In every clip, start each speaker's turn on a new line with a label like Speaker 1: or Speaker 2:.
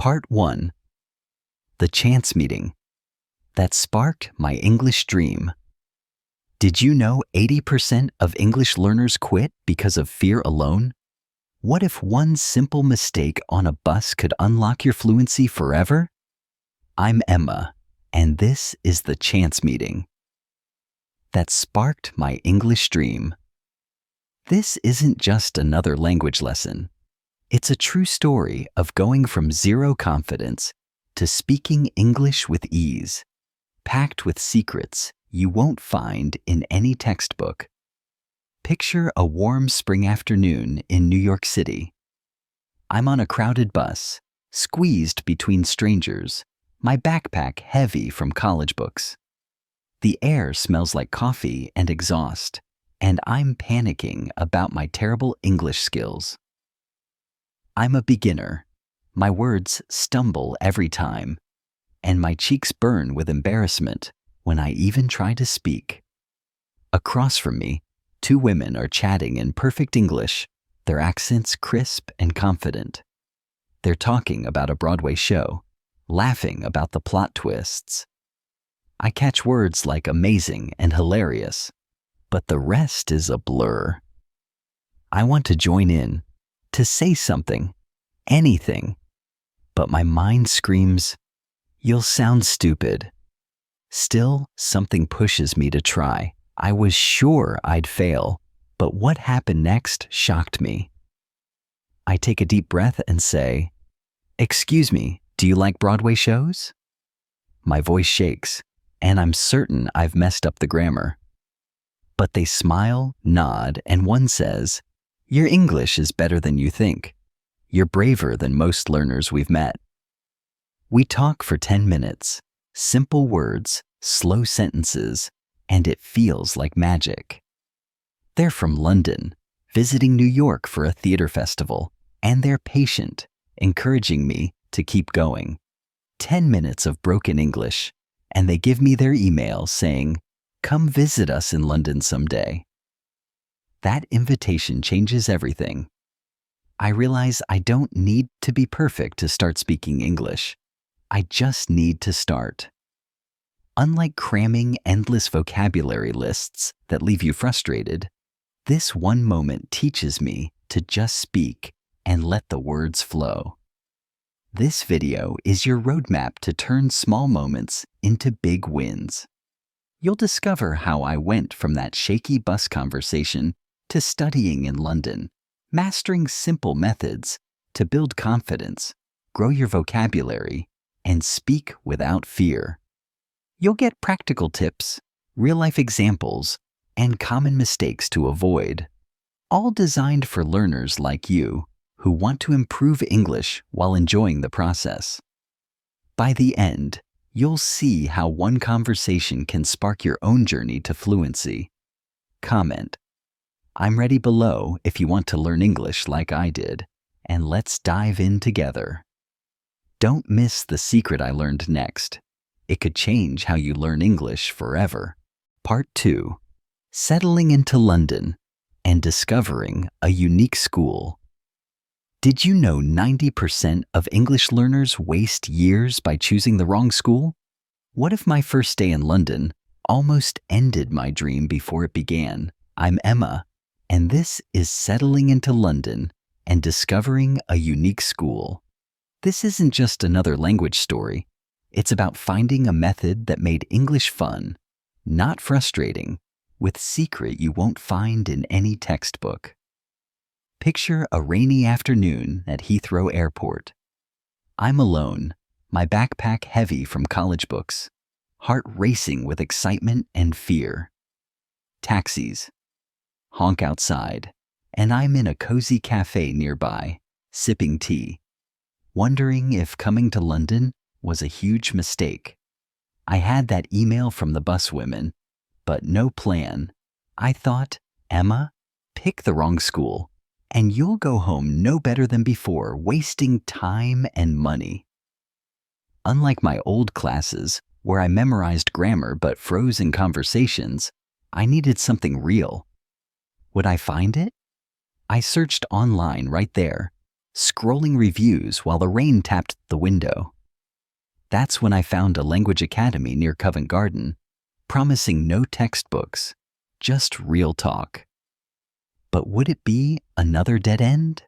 Speaker 1: Part 1. The chance meeting that sparked my English dream. Did you know 80% of English learners quit because of fear alone? What if one simple mistake on a bus could unlock your fluency forever? I'm Emma, and this is the chance meeting that sparked my English dream. This isn't just another language lesson. It's a true story of going from zero confidence to speaking English with ease, packed with secrets you won't find in any textbook. Picture a warm spring afternoon in New York City. I'm on a crowded bus, squeezed between strangers, my backpack heavy from college books. The air smells like coffee and exhaust, and I'm panicking about my terrible English skills. I'm a beginner. My words stumble every time, and my cheeks burn with embarrassment when I even try to speak. Across from me, two women are chatting in perfect English, their accents crisp and confident. They're talking about a Broadway show, laughing about the plot twists. I catch words like amazing and hilarious, but the rest is a blur. I want to join in, to say something, anything, but my mind screams, "You'll sound stupid." Still, something pushes me to try. I was sure I'd fail, but what happened next shocked me. I take a deep breath and say, "Excuse me, do you like Broadway shows?" My voice shakes, and I'm certain I've messed up the grammar. But they smile, nod, and one says, "Your English is better than you think. You're braver than most learners we've met." We talk for 10 minutes, simple words, slow sentences, and it feels like magic. They're from London, visiting New York for a theater festival, and they're patient, encouraging me to keep going. 10 minutes of broken English, and they give me their email saying, "Come visit us in London someday." That invitation changes everything. I realize I don't need to be perfect to start speaking English. I just need to start. Unlike cramming endless vocabulary lists that leave you frustrated, this one moment teaches me to just speak and let the words flow. This video is your roadmap to turn small moments into big wins. You'll discover how I went from that shaky bus conversation to studying in London, mastering simple methods to build confidence, grow your vocabulary, and speak without fear. You'll get practical tips, real-life examples, and common mistakes to avoid, all designed for learners like you who want to improve English while enjoying the process. By the end, you'll see how one conversation can spark your own journey to fluency. Comment, "I'm ready" below if you want to learn English like I did, and let's dive in together. Don't miss the secret I learned next. It could change how you learn English forever. Part 2. Settling into London and discovering a unique school. Did you know 90% of English learners waste years by choosing the wrong school? What if my first day in London almost ended my dream before it began? I'm Emma, and this is Settling into London and Discovering a Unique School. This isn't just another language story. It's about finding a method that made English fun, not frustrating, with secret you won't find in any textbook. Picture a rainy afternoon at Heathrow Airport. I'm alone, my backpack heavy from college books, heart racing with excitement and fear. Taxis honk outside, and I'm in a cozy cafe nearby, sipping tea, wondering if coming to London was a huge mistake. I had that email from the bus women, but no plan. I thought, "Emma, pick the wrong school, and you'll go home no better than before, wasting time and money." Unlike my old classes, where I memorized grammar but froze in conversations, I needed something real. Would I find it? I searched online right there, scrolling reviews while the rain tapped the window. That's when I found a language academy near Covent Garden, promising no textbooks, just real talk. But would it be another dead end?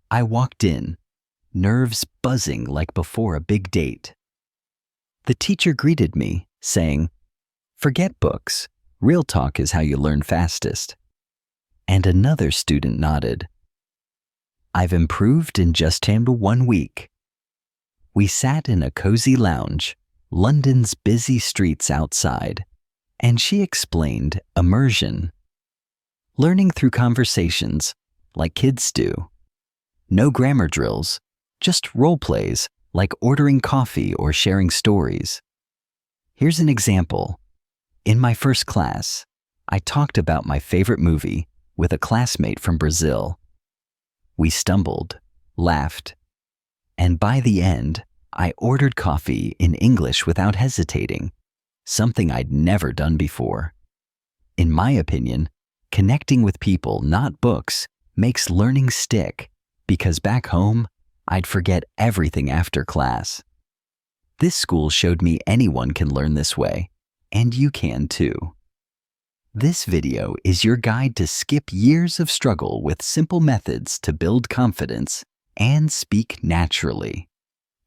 Speaker 1: I walked in, nerves buzzing like before a big date. The teacher greeted me, saying, "Forget books. Real talk is how you learn fastest." And another student nodded. "I've improved in just 1 week." We sat in a cozy lounge, London's busy streets outside, and she explained immersion. Learning through conversations, like kids do. No grammar drills, just role plays like ordering coffee or sharing stories. Here's an example. In my first class, I talked about my favorite movie with a classmate from Brazil. We stumbled, laughed, and by the end, I ordered coffee in English without hesitating, something I'd never done before. In my opinion, connecting with people, not books, makes learning stick, because back home, I'd forget everything after class. This school showed me anyone can learn this way, and you can too. This video is your guide to skip years of struggle with simple methods to build confidence and speak naturally.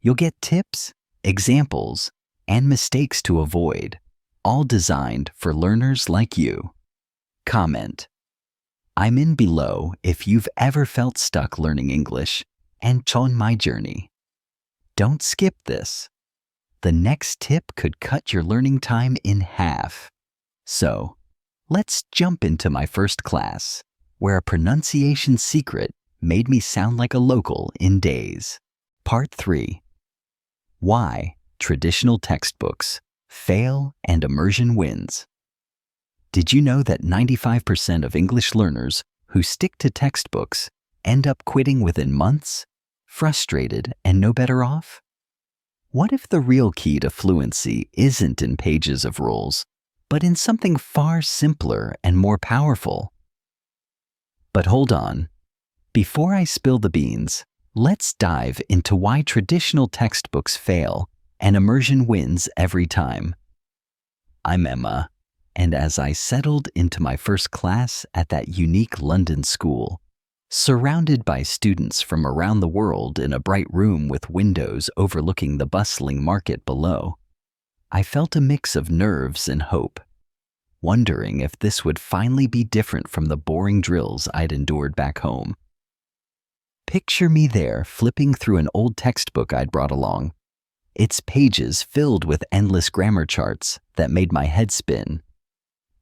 Speaker 1: You'll get tips, examples, and mistakes to avoid, all designed for learners like you. Comment. I'm in below if you've ever felt stuck learning English and join my journey. Don't skip this. The next tip could cut your learning time in half. So, let's jump into my first class, where a pronunciation secret made me sound like a local in days. Part 3. Why traditional textbooks fail and immersion wins. Did you know that 95% of English learners who stick to textbooks end up quitting within months, frustrated and no better off? What if the real key to fluency isn't in pages of rules, but in something far simpler and more powerful? But hold on. Before I spill the beans, let's dive into why traditional textbooks fail and immersion wins every time. I'm Emma, and as I settled into my first class at that unique London school, surrounded by students from around the world in a bright room with windows overlooking the bustling market below, I felt a mix of nerves and hope, wondering if this would finally be different from the boring drills I'd endured back home. Picture me there flipping through an old textbook I'd brought along, its pages filled with endless grammar charts that made my head spin,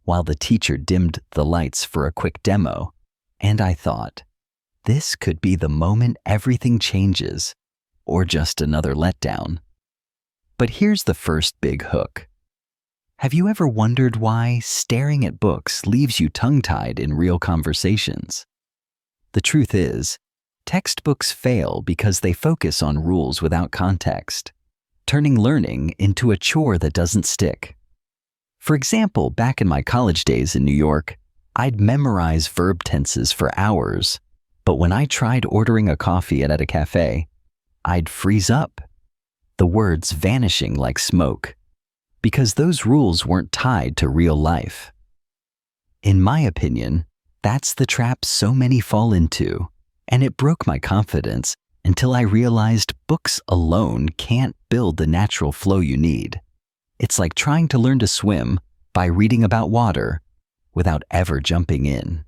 Speaker 1: while the teacher dimmed the lights for a quick demo, and I thought, this could be the moment everything changes, or just another letdown. But here's the first big hook. Have you ever wondered why staring at books leaves you tongue-tied in real conversations? The truth is, textbooks fail because they focus on rules without context, turning learning into a chore that doesn't stick. For example, back in my college days in New York, I'd memorize verb tenses for hours, but when I tried ordering a coffee at a cafe, I'd freeze up, the words vanishing like smoke, because those rules weren't tied to real life. In my opinion, that's the trap so many fall into, and it broke my confidence until I realized books alone can't build the natural flow you need. It's like trying to learn to swim by reading about water without ever jumping in.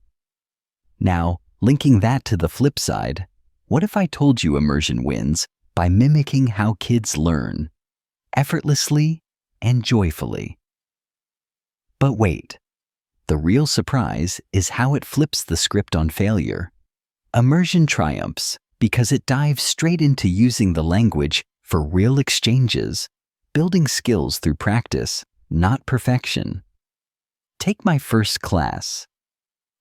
Speaker 1: Now, linking that to the flip side, what if I told you immersion wins by mimicking how kids learn, effortlessly and joyfully? But wait, the real surprise is how it flips the script on failure. Immersion triumphs because it dives straight into using the language for real exchanges, building skills through practice, not perfection. Take my first class.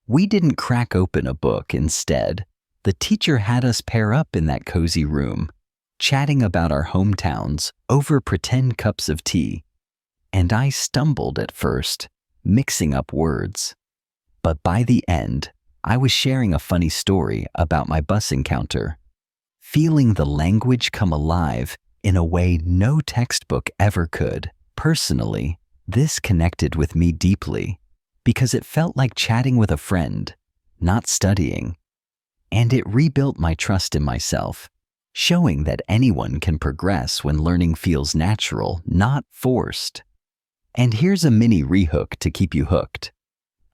Speaker 1: We didn't crack open a book. Instead, the teacher had us pair up in that cozy room, chatting about our hometowns over pretend cups of tea. And I stumbled at first, mixing up words. But by the end, I was sharing a funny story about my bus encounter, feeling the language come alive in a way no textbook ever could. Personally, this connected with me deeply because it felt like chatting with a friend, not studying, and it rebuilt my trust in myself, showing that anyone can progress when learning feels natural, not forced. And here's a mini rehook to keep you hooked.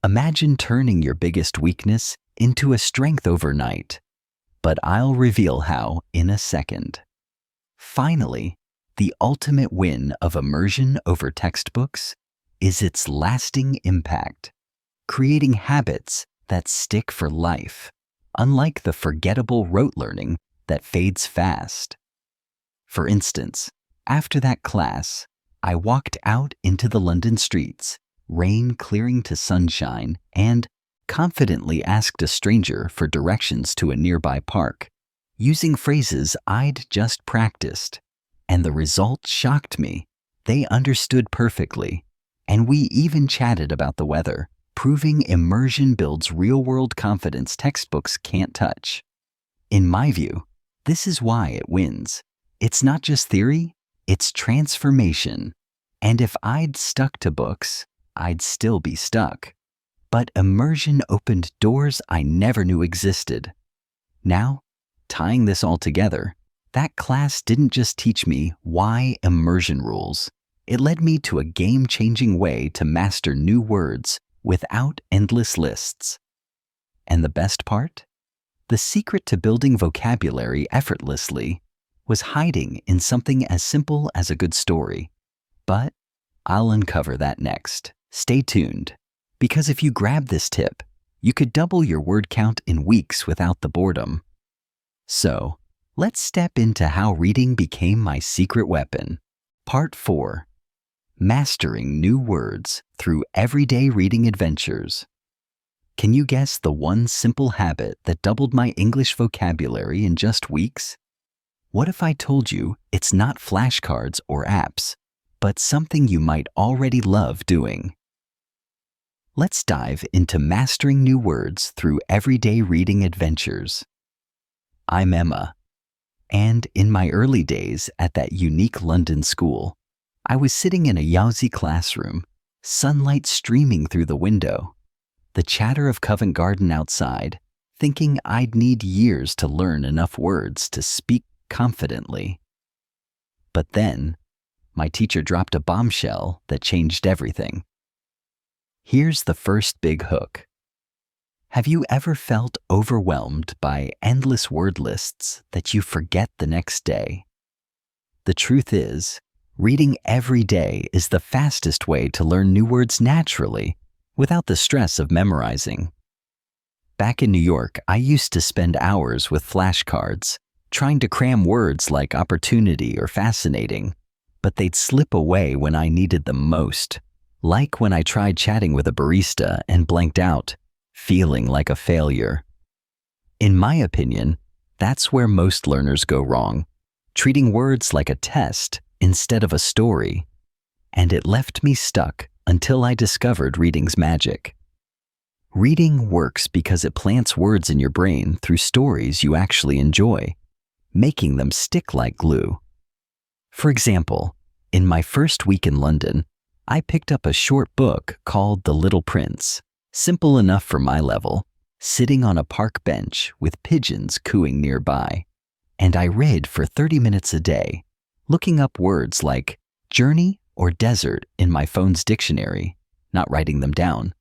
Speaker 1: Imagine turning your biggest weakness into a strength overnight, but I'll reveal how in a second. Finally, the ultimate win of immersion over textbooks is its lasting impact, creating habits that stick for life, unlike the forgettable rote learning that fades fast. For instance, after that class, I walked out into the London streets, rain clearing to sunshine, and confidently asked a stranger for directions to a nearby park, using phrases I'd just practiced. And the result shocked me. They understood perfectly, and we even chatted about the weather, proving immersion builds real-world confidence textbooks can't touch. In my view, this is why it wins. It's not just theory, it's transformation. And if I'd stuck to books, I'd still be stuck. But immersion opened doors I never knew existed. Now, tying this all together, that class didn't just teach me why immersion rules. It led me to a game-changing way to master new words without endless lists. And the best part? The secret to building vocabulary effortlessly was hiding in something as simple as a good story. But I'll uncover that next. Stay tuned, because if you grab this tip, you could double your word count in weeks without the boredom. So, let's step into how reading became my secret weapon. Part 4. Mastering new words through everyday reading adventures. Can you guess the one simple habit that doubled my English vocabulary in just weeks? What if I told you it's not flashcards or apps, but something you might already love doing? Let's dive into mastering new words through everyday reading adventures. I'm Emma, and in my early days at that unique London school, I was sitting in a Yawzy classroom, sunlight streaming through the window, the chatter of Covent Garden outside, thinking I'd need years to learn enough words to speak confidently. But then, my teacher dropped a bombshell that changed everything. Here's the first big hook. Have you ever felt overwhelmed by endless word lists that you forget the next day? The truth is, reading every day is the fastest way to learn new words naturally, without the stress of memorizing. Back in New York, I used to spend hours with flashcards, trying to cram words like opportunity or fascinating, but they'd slip away when I needed them most, like when I tried chatting with a barista and blanked out, feeling like a failure. In my opinion, that's where most learners go wrong, treating words like a test instead of a story, and it left me stuck until I discovered reading's magic. Reading works because it plants words in your brain through stories you actually enjoy, making them stick like glue. For example, in my first week in London, I picked up a short book called The Little Prince, simple enough for my level, sitting on a park bench with pigeons cooing nearby, and I read for 30 minutes a day, looking up words like journey or desert in my phone's dictionary, not writing them down,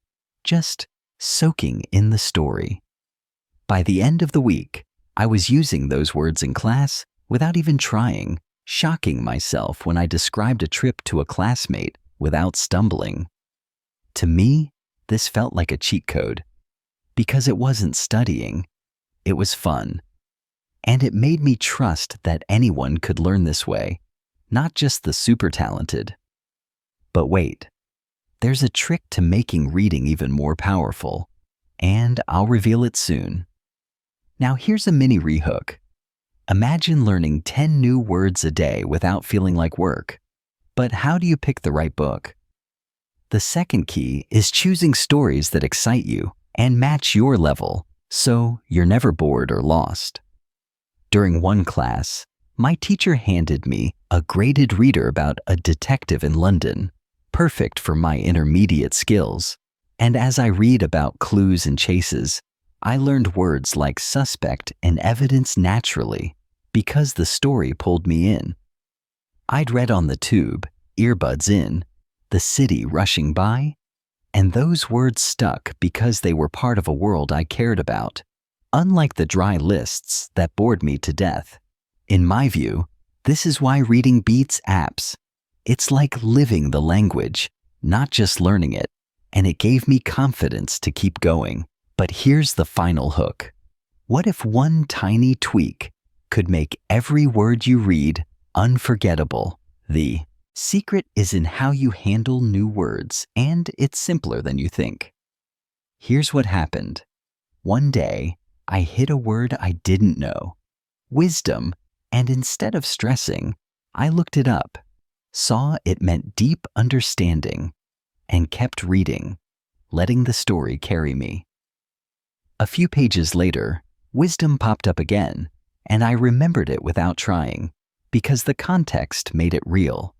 Speaker 1: just soaking in the story. By the end of the week, I was using those words in class without even trying, shocking myself when I described a trip to a classmate without stumbling. To me, this felt like a cheat code, because it wasn't studying, it was fun. And it made me trust that anyone could learn this way, not just the super talented. But wait, there's a trick to making reading even more powerful, and I'll reveal it soon. Now here's a mini rehook. Imagine learning 10 new words a day without feeling like work. But how do you pick the right book? The second key is choosing stories that excite you and match your level so you're never bored or lost. During one class, my teacher handed me a graded reader about a detective in London, perfect for my intermediate skills. And as I read about clues and chases, I learned words like suspect and evidence naturally because the story pulled me in. I'd read on the tube, earbuds in, the city rushing by, and those words stuck because they were part of a world I cared about, unlike the dry lists that bored me to death. In my view, this is why reading beats apps. It's like living the language, not just learning it, and it gave me confidence to keep going. But here's the final hook. What if one tiny tweak could make every word you read unforgettable? The secret is in how you handle new words, and it's simpler than you think. Here's what happened. One day, I hit a word I didn't know, wisdom, and instead of stressing, I looked it up, saw it meant deep understanding, and kept reading, letting the story carry me. A few pages later, wisdom popped up again, and I remembered it without trying, because the context made it real.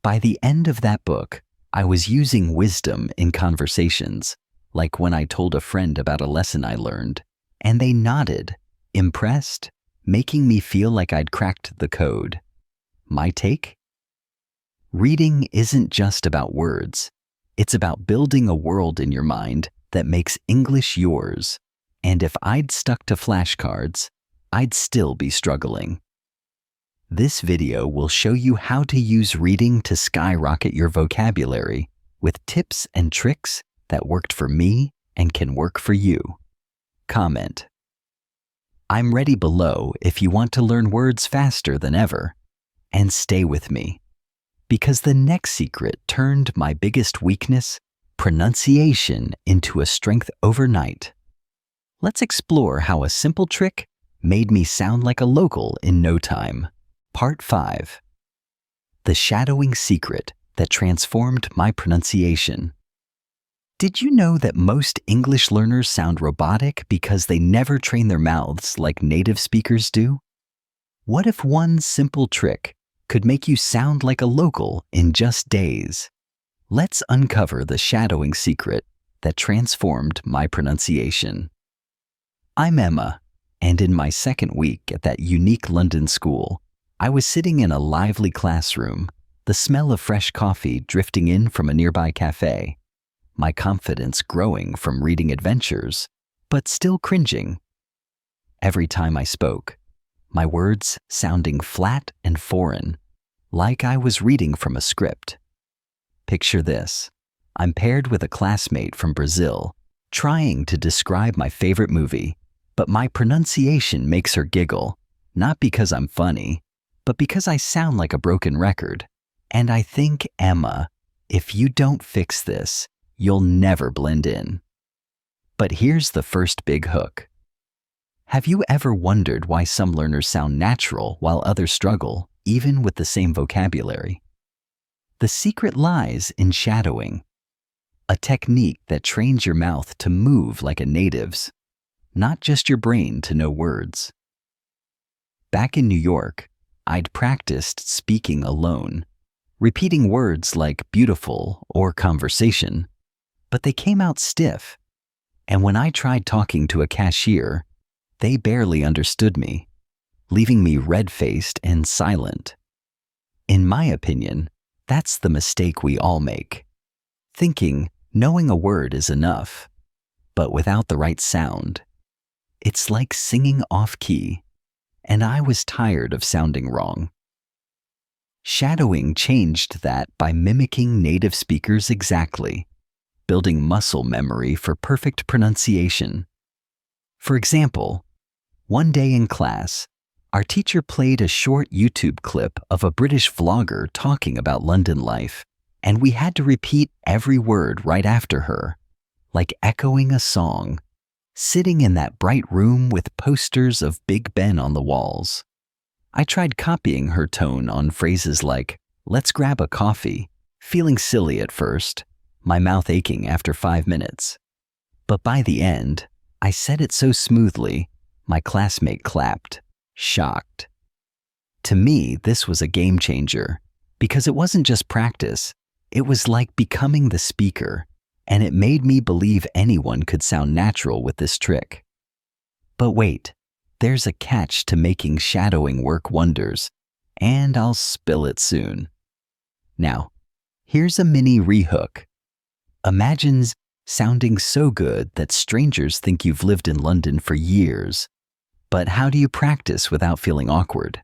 Speaker 1: By the end of that book, I was using wisdom in conversations, like when I told a friend about a lesson I learned, and they nodded, impressed, making me feel like I'd cracked the code. My take? Reading isn't just about words. It's about building a world in your mind that makes English yours. And if I'd stuck to flashcards, I'd still be struggling. This video will show you how to use reading to skyrocket your vocabulary with tips and tricks that worked for me and can work for you. Comment. I'm ready below if you want to learn words faster than ever. And stay with me, because the next secret turned my biggest weakness, pronunciation, into a strength overnight. Let's explore how a simple trick made me sound like a local in no time. Part 5. The shadowing secret that transformed my pronunciation. Did you know that most English learners sound robotic because they never train their mouths like native speakers do? What if one simple trick could make you sound like a local in just days? Let's uncover the shadowing secret that transformed my pronunciation. I'm Emma, and in my second week at that unique London school, I was sitting in a lively classroom, the smell of fresh coffee drifting in from a nearby cafe, my confidence growing from reading adventures, but still cringing. Every time I spoke, my words sounding flat and foreign, like I was reading from a script. Picture this. I'm paired with a classmate from Brazil, trying to describe my favorite movie, but my pronunciation makes her giggle, not because I'm funny, but because I sound like a broken record. And I think, Emma, if you don't fix this, you'll never blend in. But here's the first big hook. Have you ever wondered why some learners sound natural while others struggle, even with the same vocabulary? The secret lies in shadowing, a technique that trains your mouth to move like a native's, not just your brain to know words. Back in New York, I'd practiced speaking alone, repeating words like beautiful or conversation, but they came out stiff. And when I tried talking to a cashier, they barely understood me, leaving me red-faced and silent. In my opinion, that's the mistake we all make, thinking knowing a word is enough, but without the right sound. It's like singing off-key, and I was tired of sounding wrong. Shadowing changed that by mimicking native speakers exactly, building muscle memory for perfect pronunciation. For example, one day in class, our teacher played a short YouTube clip of a British vlogger talking about London life, and we had to repeat every word right after her, like echoing a song, sitting in that bright room with posters of Big Ben on the walls. I tried copying her tone on phrases like, "Let's grab a coffee," feeling silly at first, my mouth aching after 5 minutes. But by the end, I said it so smoothly, my classmate clapped, shocked. To me, this was a game changer, because it wasn't just practice, it was like becoming the speaker, and it made me believe anyone could sound natural with this trick. But wait, there's a catch to making shadowing work wonders, and I'll spill it soon. Now, here's a mini rehook. Imagine sounding so good that strangers think you've lived in London for years. But how do you practice without feeling awkward?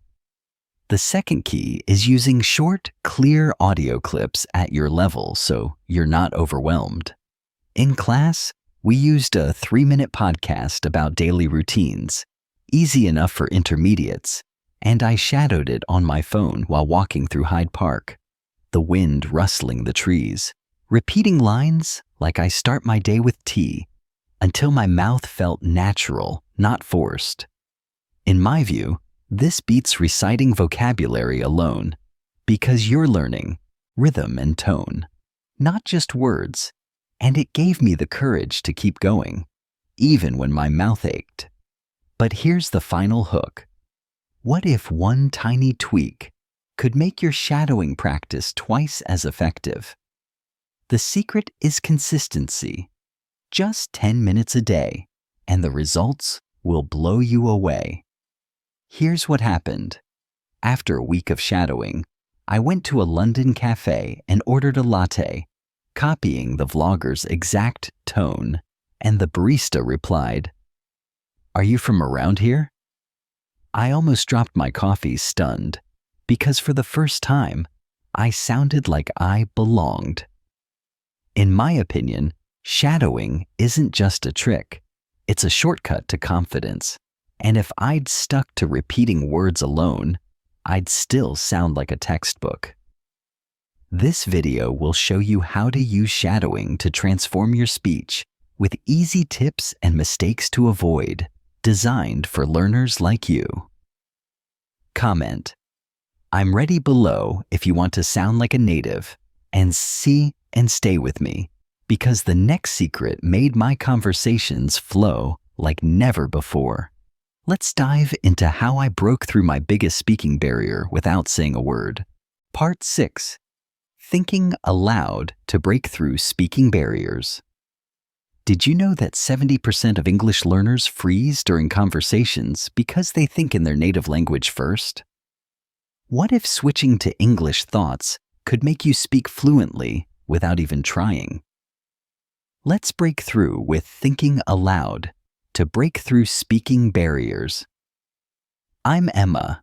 Speaker 1: The second key is using short, clear audio clips at your level so you're not overwhelmed. In class, we used a 3-minute podcast about daily routines, easy enough for intermediates, and I shadowed it on my phone while walking through Hyde Park, the wind rustling the trees, repeating lines like I start my day with tea, until my mouth felt natural, not forced. In my view, this beats reciting vocabulary alone, because you're learning rhythm and tone, not just words, and it gave me the courage to keep going, even when my mouth ached. But here's the final hook. What if one tiny tweak could make your shadowing practice twice as effective? The secret is consistency. Just 10 minutes a day, and the results will blow you away. Here's what happened. After a week of shadowing, I went to a London cafe and ordered a latte, copying the vlogger's exact tone, and the barista replied, "Are you from around here?" I almost dropped my coffee stunned, because for the first time, I sounded like I belonged. In my opinion, shadowing isn't just a trick, it's a shortcut to confidence. And if I'd stuck to repeating words alone, I'd still sound like a textbook. This video will show you how to use shadowing to transform your speech with easy tips and mistakes to avoid, designed for learners like you. Comment. I'm ready below if you want to sound like a native, and see and stay with me, because the next secret made my conversations flow like never before. Let's dive into how I broke through my biggest speaking barrier without saying a word. Part 6. Thinking aloud to break through speaking barriers. Did you know that 70% of English learners freeze during conversations because they think in their native language first? What if switching to English thoughts could make you speak fluently without even trying? Let's break through with thinking aloud to break through speaking barriers. I'm Emma,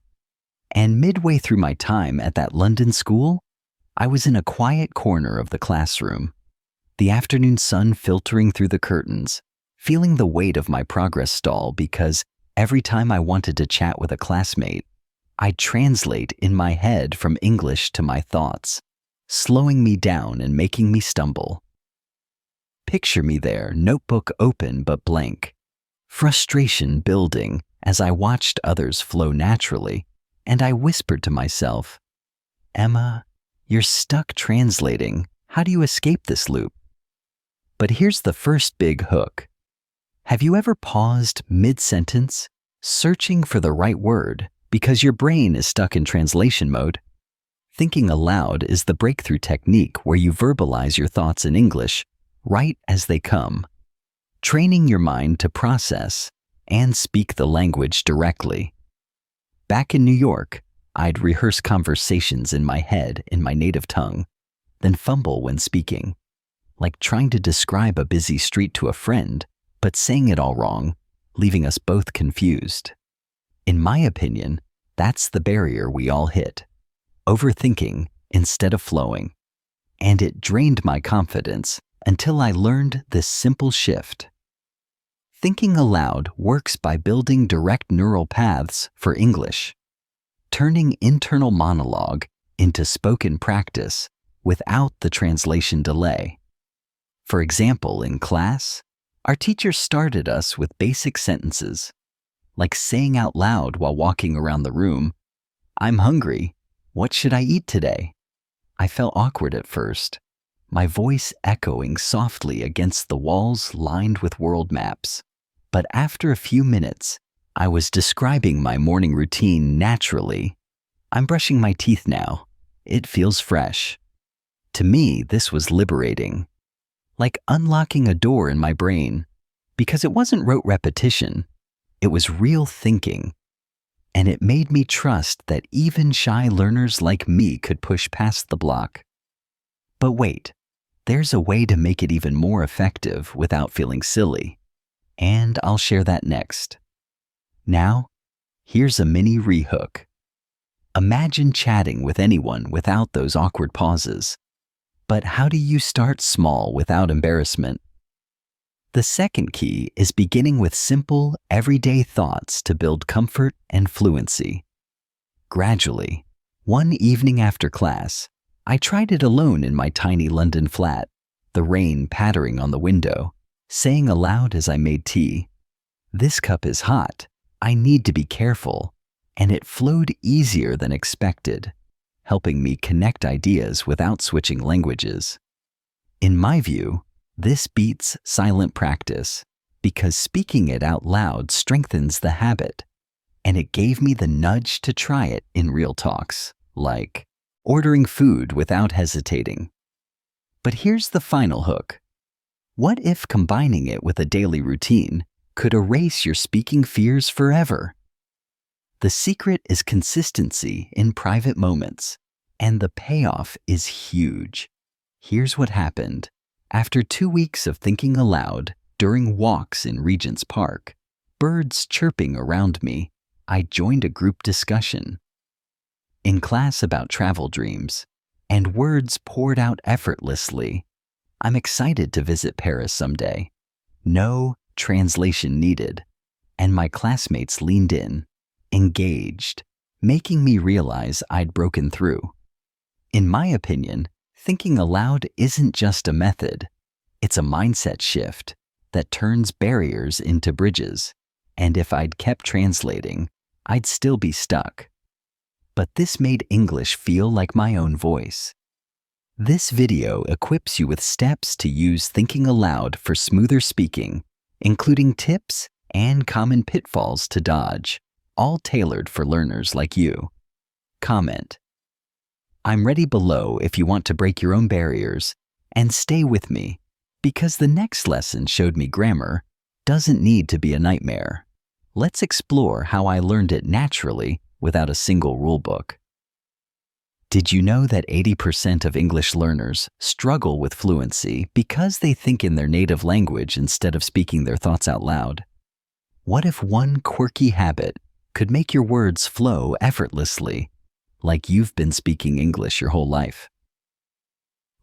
Speaker 1: and midway through my time at that London school, I was in a quiet corner of the classroom, the afternoon sun filtering through the curtains, feeling the weight of my progress stall because every time I wanted to chat with a classmate, I'd translate in my head from English to my thoughts, slowing me down and making me stumble. Picture me there, notebook open but blank, frustration building as I watched others flow naturally, and I whispered to myself, "Emma, you're stuck translating. How do you escape this loop?" But here's the first big hook. Have you ever paused mid-sentence, searching for the right word because your brain is stuck in translation mode? Thinking aloud is the breakthrough technique where you verbalize your thoughts in English right as they come, training your mind to process and speak the language directly. Back in New York, I'd rehearse conversations in my head in my native tongue, then fumble when speaking, like trying to describe a busy street to a friend, but saying it all wrong, leaving us both confused. In my opinion, that's the barrier we all hit, overthinking instead of flowing. And it drained my confidence until I learned this simple shift. Thinking aloud works by building direct neural paths for English, turning internal monologue into spoken practice without the translation delay. For example, in class, our teacher started us with basic sentences, like saying out loud while walking around the room, "I'm hungry. What should I eat today?" I felt awkward at first, my voice echoing softly against the walls lined with world maps. But after a few minutes, I was describing my morning routine naturally. I'm brushing my teeth now. It feels fresh. To me, this was liberating, like unlocking a door in my brain, because it wasn't rote repetition, it was real thinking. And it made me trust that even shy learners like me could push past the block. But wait, there's a way to make it even more effective without feeling silly. And I'll share that next. Now, here's a mini rehook. Imagine chatting with anyone without those awkward pauses. But how do you start small without embarrassment? The second key is beginning with simple, everyday thoughts to build comfort and fluency. Gradually, one evening after class, I tried it alone in my tiny London flat, the rain pattering on the window, saying aloud as I made tea, "This cup is hot. I need to be careful." And it flowed easier than expected, helping me connect ideas without switching languages. In my view, this beats silent practice because speaking it out loud strengthens the habit, and it gave me the nudge to try it in real talks, like ordering food without hesitating. But here's the final hook. What if combining it with a daily routine could erase your speaking fears forever? The secret is consistency in private moments, and the payoff is huge. Here's what happened. After 2 weeks of thinking aloud during walks in Regent's Park, birds chirping around me, I joined a group discussion. In class about travel dreams, and words poured out effortlessly. I'm excited to visit Paris someday. No translation needed, and my classmates leaned in, engaged, making me realize I'd broken through. In my opinion, thinking aloud isn't just a method, it's a mindset shift that turns barriers into bridges. And if I'd kept translating, I'd still be stuck. But this made English feel like my own voice. This video equips you with steps to use thinking aloud for smoother speaking, including tips and common pitfalls to dodge, all tailored for learners like you. Comment. I'm ready below if you want to break your own barriers, and stay with me, because the next lesson showed me grammar doesn't need to be a nightmare. Let's explore how I learned it naturally without a single rulebook. Did you know that 80% of English learners struggle with fluency because they think in their native language instead of speaking their thoughts out loud? What if one quirky habit could make your words flow effortlessly, like you've been speaking English your whole life?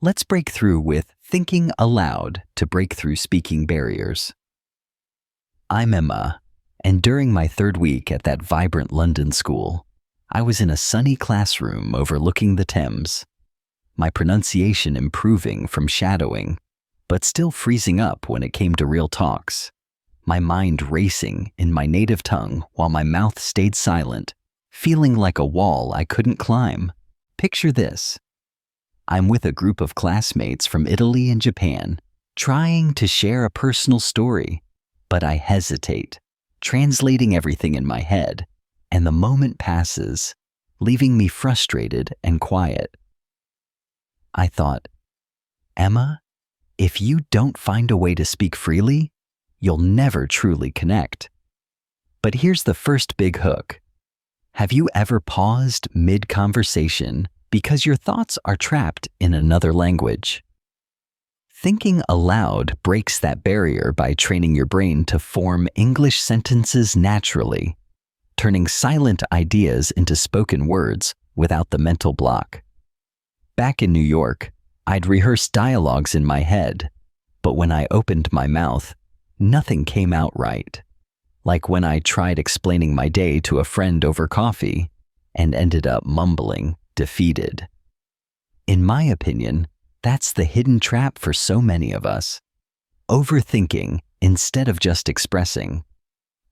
Speaker 1: Let's break through with thinking aloud to break through speaking barriers. I'm Emma, and during my 3rd week at that vibrant London school, I was in a sunny classroom overlooking the Thames, my pronunciation improving from shadowing, but still freezing up when it came to real talks, my mind racing in my native tongue while my mouth stayed silent, feeling like a wall I couldn't climb. Picture this. I'm with a group of classmates from Italy and Japan, trying to share a personal story, but I hesitate, translating everything in my head, and the moment passes, leaving me frustrated and quiet. I thought, Emma, if you don't find a way to speak freely, you'll never truly connect. But here's the first big hook. Have you ever paused mid-conversation because your thoughts are trapped in another language? Thinking aloud breaks that barrier by training your brain to form English sentences naturally, turning silent ideas into spoken words without the mental block. Back in New York, I'd rehearsed dialogues in my head, but when I opened my mouth, nothing came out right. Like when I tried explaining my day to a friend over coffee and ended up mumbling, defeated. In my opinion, that's the hidden trap for so many of us. Overthinking instead of just expressing.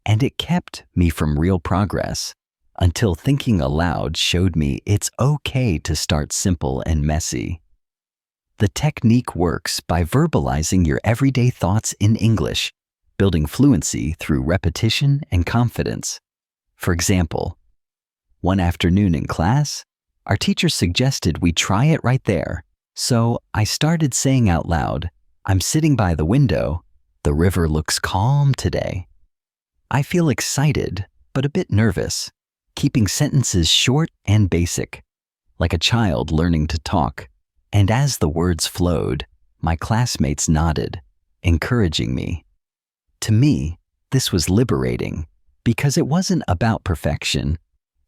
Speaker 1: And it kept me from real progress until thinking aloud showed me it's okay to start simple and messy. The technique works by verbalizing your everyday thoughts in English, building fluency through repetition and confidence. For example, one afternoon in class, our teacher suggested we try it right there. So I started saying out loud, "I'm sitting by the window. The river looks calm today." I feel excited, but a bit nervous, keeping sentences short and basic, like a child learning to talk. And as the words flowed, my classmates nodded, encouraging me. To me, this was liberating because it wasn't about perfection.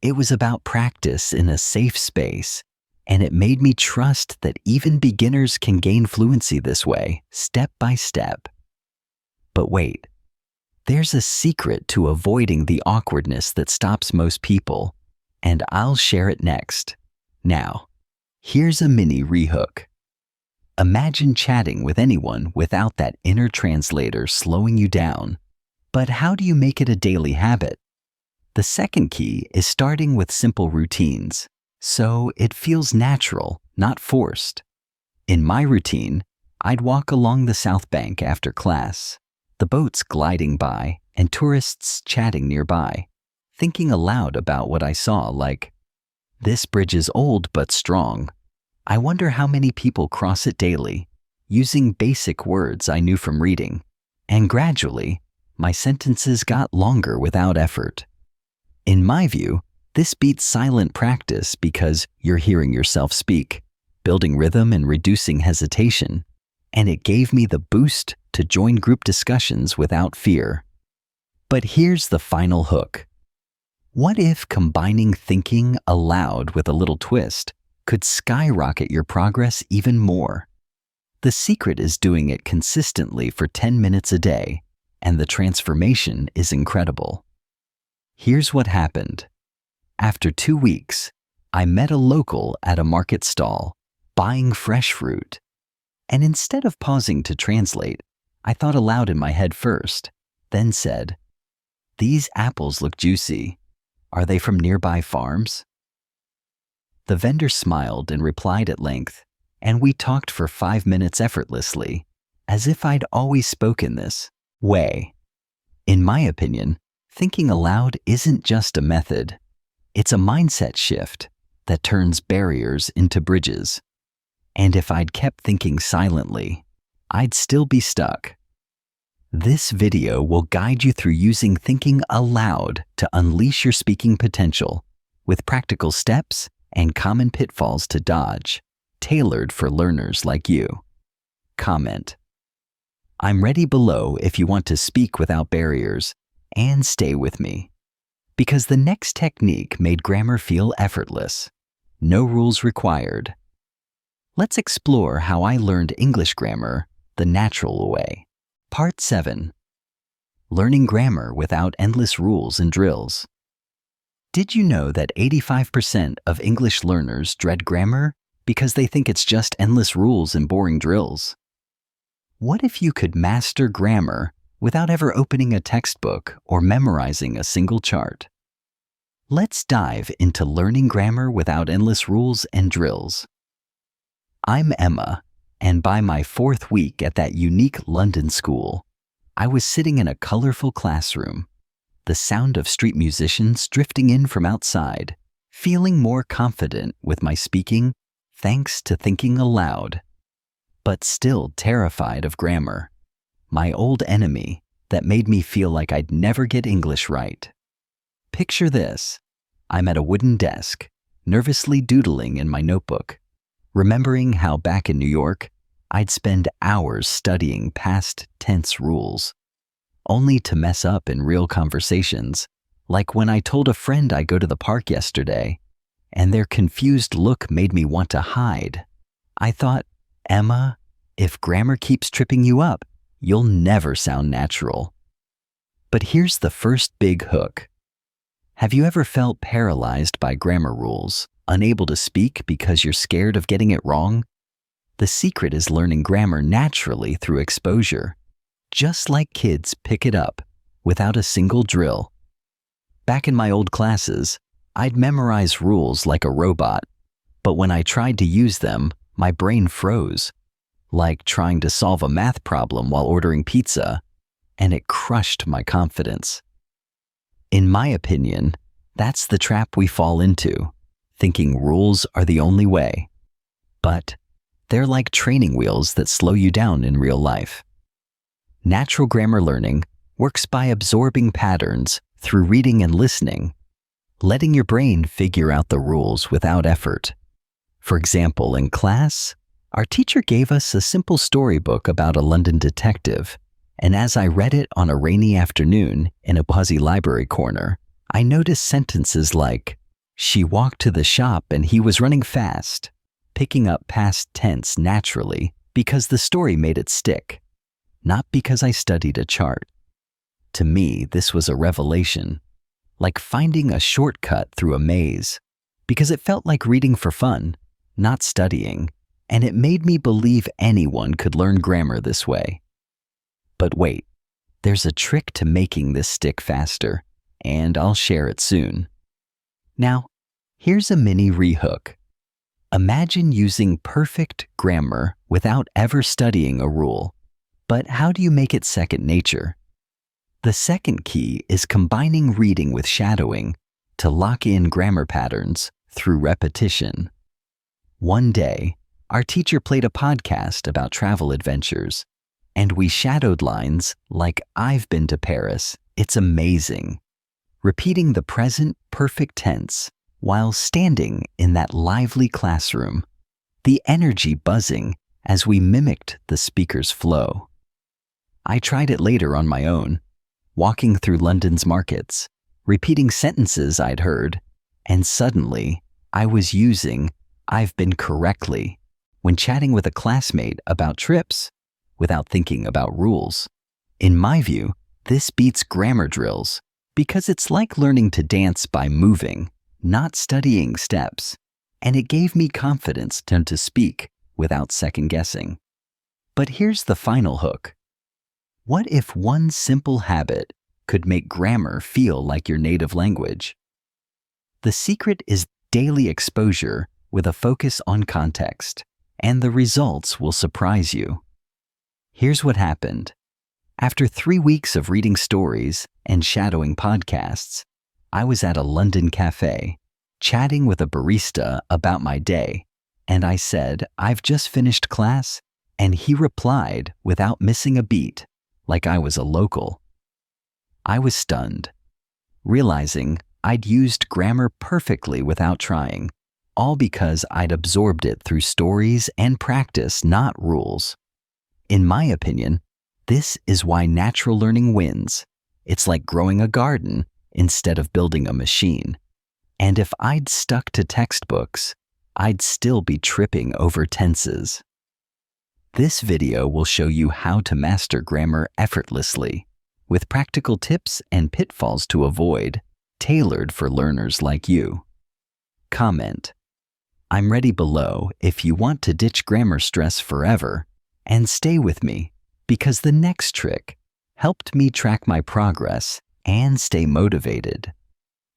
Speaker 1: It was about practice in a safe space, and it made me trust that even beginners can gain fluency this way, step by step. But wait, there's a secret to avoiding the awkwardness that stops most people, and I'll share it next. Now, here's a mini rehook. Imagine chatting with anyone without that inner translator slowing you down. But how do you make it a daily habit? The second key is starting with simple routines, so it feels natural, not forced. In my routine, I'd walk along the South Bank after class, the boats gliding by and tourists chatting nearby, thinking aloud about what I saw, like, "This bridge is old but strong. I wonder how many people cross it daily," using basic words I knew from reading. And gradually, my sentences got longer without effort. In my view, this beats silent practice because you're hearing yourself speak, building rhythm and reducing hesitation, and it gave me the boost to join group discussions without fear. But here's the final hook. What if combining thinking aloud with a little twist could skyrocket your progress even more? The secret is doing it consistently for 10 minutes a day, and the transformation is incredible. Here's what happened. After 2 weeks, I met a local at a market stall, buying fresh fruit. And instead of pausing to translate, I thought aloud in my head first, then said, "These apples look juicy. Are they from nearby farms?" The vendor smiled and replied at length, and we talked for 5 minutes effortlessly, as if I'd always spoken this way. In my opinion, thinking aloud isn't just a method. It's a mindset shift that turns barriers into bridges. And if I'd kept thinking silently, I'd still be stuck. This video will guide you through using thinking aloud to unleash your speaking potential, with practical steps and common pitfalls to dodge, tailored for learners like you. Comment. I'm ready below if you want to speak without barriers, and stay with me. Because the next technique made grammar feel effortless. No rules required. Let's explore how I learned English grammar the natural way. Part 7. Learning grammar without endless rules and drills. Did you know that 85% of English learners dread grammar because they think it's just endless rules and boring drills? What if you could master grammar without ever opening a textbook or memorizing a single chart? Let's dive into learning grammar without endless rules and drills. I'm Emma, and by my 4th week at that unique London school, I was sitting in a colorful classroom, the sound of street musicians drifting in from outside, feeling more confident with my speaking thanks to thinking aloud, but still terrified of grammar, my old enemy that made me feel like I'd never get English right. Picture this. I'm at a wooden desk, nervously doodling in my notebook, remembering how back in New York, I'd spend hours studying past tense rules, only to mess up in real conversations, like when I told a friend I go to the park yesterday, and their confused look made me want to hide. I thought, Emma, if grammar keeps tripping you up, you'll never sound natural. But here's the first big hook. Have you ever felt paralyzed by grammar rules, unable to speak because you're scared of getting it wrong? The secret is learning grammar naturally through exposure, just like kids pick it up without a single drill. Back in my old classes, I'd memorize rules like a robot, but when I tried to use them, My brain froze, like trying to solve a math problem while ordering pizza, and it crushed my confidence. In my opinion, that's the trap we fall into, thinking rules are the only way. But they're like training wheels that slow you down in real life. Natural grammar learning works by absorbing patterns through reading and listening, letting your brain figure out the rules without effort. For example, in class, our teacher gave us a simple storybook about a London detective, and as I read it on a rainy afternoon in a buzzy library corner, I noticed sentences like, "She walked to the shop and he was running fast," picking up past tense naturally because the story made it stick, not because I studied a chart. To me, this was a revelation, like finding a shortcut through a maze, because it felt like reading for fun, not studying, and it made me believe anyone could learn grammar this way. But wait, there's a trick to making this stick faster, and I'll share it soon. Now, here's a mini rehook. Imagine using perfect grammar without ever studying a rule. But how do you make it second nature? The second key is combining reading with shadowing to lock in grammar patterns through repetition. One day, our teacher played a podcast about travel adventures, and we shadowed lines like, "I've been to Paris, it's amazing," repeating the present perfect tense while standing in that lively classroom, the energy buzzing as we mimicked the speaker's flow. I tried it later on my own, walking through London's markets, repeating sentences I'd heard, and suddenly I was using "I've been" correctly when chatting with a classmate about trips without thinking about rules. In my view, this beats grammar drills because it's like learning to dance by moving, not studying steps, and it gave me confidence to speak without second guessing. But here's the final hook. What if one simple habit could make grammar feel like your native language? The secret is daily exposure with a focus on context, and the results will surprise you. Here's what happened. After 3 weeks of reading stories and shadowing podcasts, I was at a London cafe, chatting with a barista about my day, and I said, "I've just finished class," and he replied without missing a beat, like I was a local. I was stunned, realizing I'd used grammar perfectly without trying, all because I'd absorbed it through stories and practice, not rules. In my opinion, this is why natural learning wins. It's like growing a garden instead of building a machine. And if I'd stuck to textbooks, I'd still be tripping over tenses. This video will show you how to master grammar effortlessly, with practical tips and pitfalls to avoid, tailored for learners like you. Comment, "I'm ready" below if you want to ditch grammar stress forever, and stay with me because the next trick helped me track my progress and stay motivated.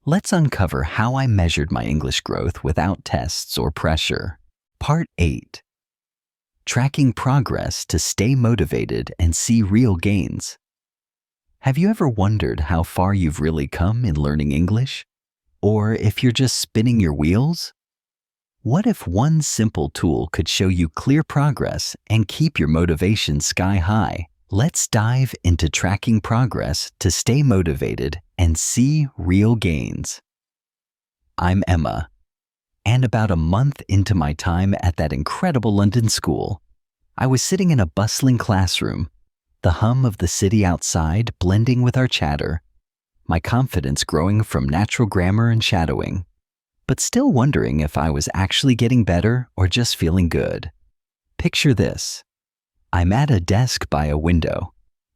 Speaker 1: Let's uncover how I measured my English growth without tests or pressure. Part 8. Tracking progress to stay motivated and see real gains. Have you ever wondered how far you've really come in learning English? Or if you're just spinning your wheels? What if one simple tool could show you clear progress and keep your motivation sky high? Let's dive into tracking progress to stay motivated and see real gains. I'm Emma, and about a month into my time at that incredible London school, I was sitting in a bustling classroom, the hum of the city outside blending with our chatter, my confidence growing from natural grammar and shadowing, but still wondering if I was actually getting better or just feeling good. Picture this. I'm at a desk by a window,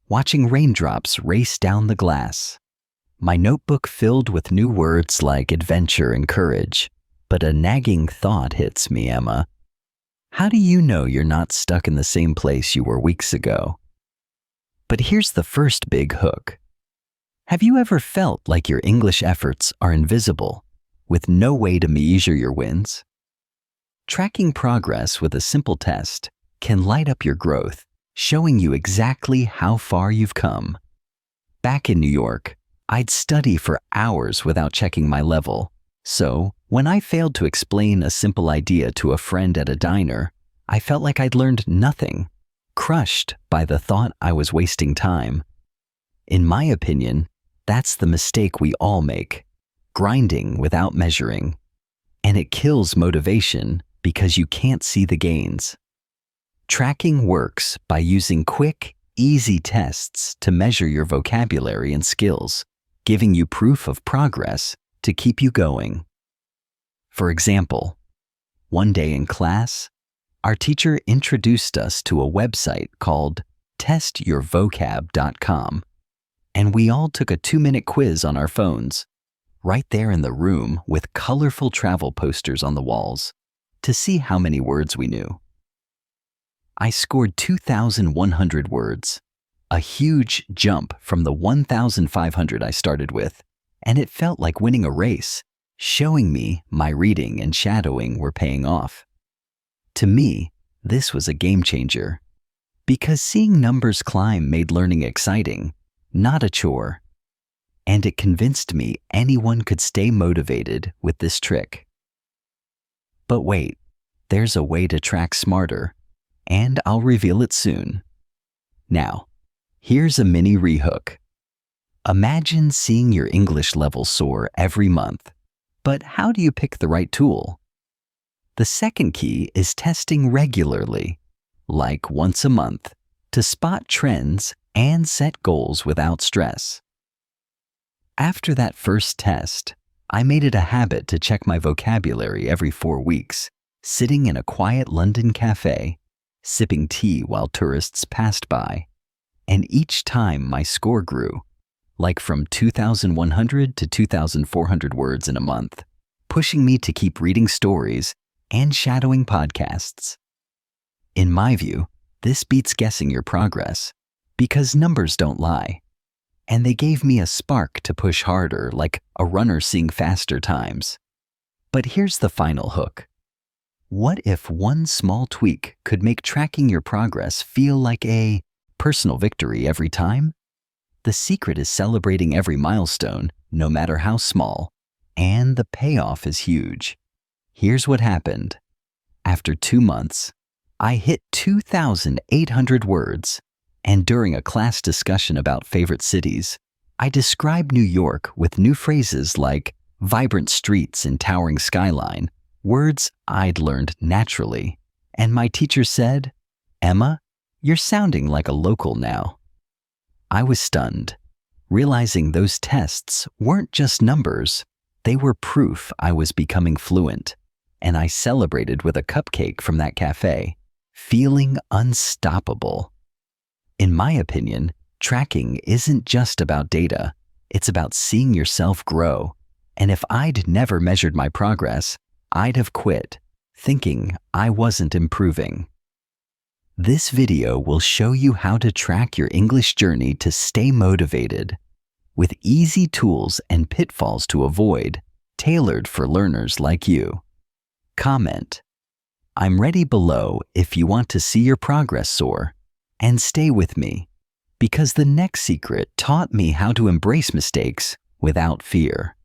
Speaker 1: watching raindrops race down the glass. My notebook filled with new words like adventure and courage, but a nagging thought hits me, Emma. How do you know you're not stuck in the same place you were weeks ago? But here's the first big hook. Have you ever felt like your English efforts are invisible, with no way to measure your wins? Tracking progress with a simple test can light up your growth, showing you exactly how far you've come. Back in New York, I'd study for hours without checking my level. So, when I failed to explain a simple idea to a friend at a diner, I felt like I'd learned nothing, crushed by the thought I was wasting time. In my opinion, that's the mistake we all make, grinding without measuring. And it kills motivation because you can't see the gains. Tracking works by using quick, easy tests to measure your vocabulary and skills, giving you proof of progress to keep you going. For example, one day in class, our teacher introduced us to a website called testyourvocab.com, and we all took a 2-minute quiz on our phones, right there in the room with colorful travel posters on the walls, to see how many words we knew. I scored 2,100 words, a huge jump from the 1,500 I started with, and it felt like winning a race, showing me my reading and shadowing were paying off. To me, this was a game changer, because seeing numbers climb made learning exciting, not a chore. And it convinced me anyone could stay motivated with this trick. But wait, there's a way to track smarter, and I'll reveal it soon. Now, here's a mini rehook. Imagine seeing your English level soar every month, but how do you pick the right tool? The second key is testing regularly, like once a month, to spot trends and set goals without stress. After that first test, I made it a habit to check my vocabulary every 4 weeks, sitting in a quiet London cafe, sipping tea while tourists passed by. And each time my score grew, like from 2,100 to 2,400 words in a month, pushing me to keep reading stories and shadowing podcasts. In my view, this beats guessing your progress, because numbers don't lie. And they gave me a spark to push harder, like a runner seeing faster times. But here's the final hook. What if one small tweak could make tracking your progress feel like a personal victory every time? The secret is celebrating every milestone, no matter how small, and the payoff is huge. Here's what happened. After 2 months, I hit 2,800 words, and during a class discussion about favorite cities, I described New York with new phrases like vibrant streets and towering skyline, words I'd learned naturally. And my teacher said, "Emma, you're sounding like a local now." I was stunned, realizing those tests weren't just numbers, they were proof I was becoming fluent, and I celebrated with a cupcake from that cafe, feeling unstoppable. In my opinion, tracking isn't just about data, it's about seeing yourself grow, and if I'd never measured my progress, I'd have quit, thinking I wasn't improving. This video will show you how to track your English journey to stay motivated, with easy tools and pitfalls to avoid, tailored for learners like you. Comment, "I'm ready" below if you want to see your progress soar, and stay with me, because the next secret taught me how to embrace mistakes without fear.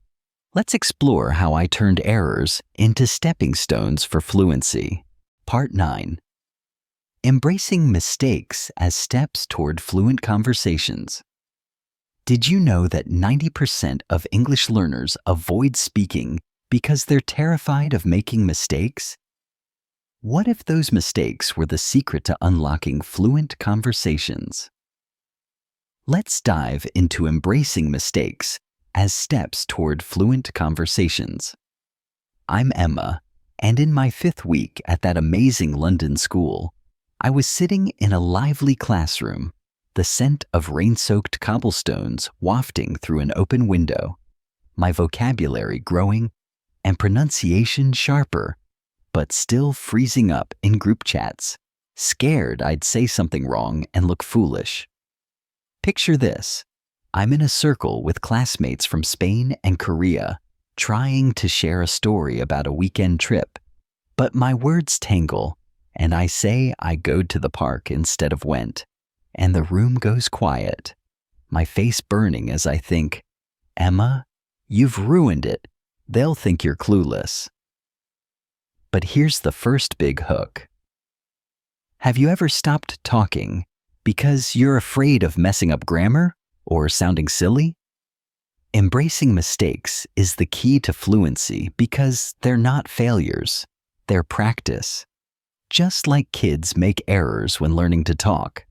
Speaker 1: Let's explore how I turned errors into stepping stones for fluency. Part 9. Embracing mistakes as steps toward fluent conversations. Did you know that 90% of English learners avoid speaking because they're terrified of making mistakes? What if those mistakes were the secret to unlocking fluent conversations? Let's dive into embracing mistakes as steps toward fluent conversations. I'm Emma, and in my 5th week at that amazing London school, I was sitting in a lively classroom, the scent of rain-soaked cobblestones wafting through an open window, my vocabulary growing, and pronunciation sharper, but still freezing up in group chats, scared I'd say something wrong and look foolish. Picture this. I'm in a circle with classmates from Spain and Korea, trying to share a story about a weekend trip, But my words tangle, and I say I goed to the park instead of went, and the room goes quiet, my face burning as I think, Emma, you've ruined it. They'll think you're clueless. But here's the first big hook. Have you ever stopped talking because you're afraid of messing up grammar or sounding silly? Embracing mistakes is the key to fluency because they're not failures, they're practice. Just like kids make errors when learning to talk.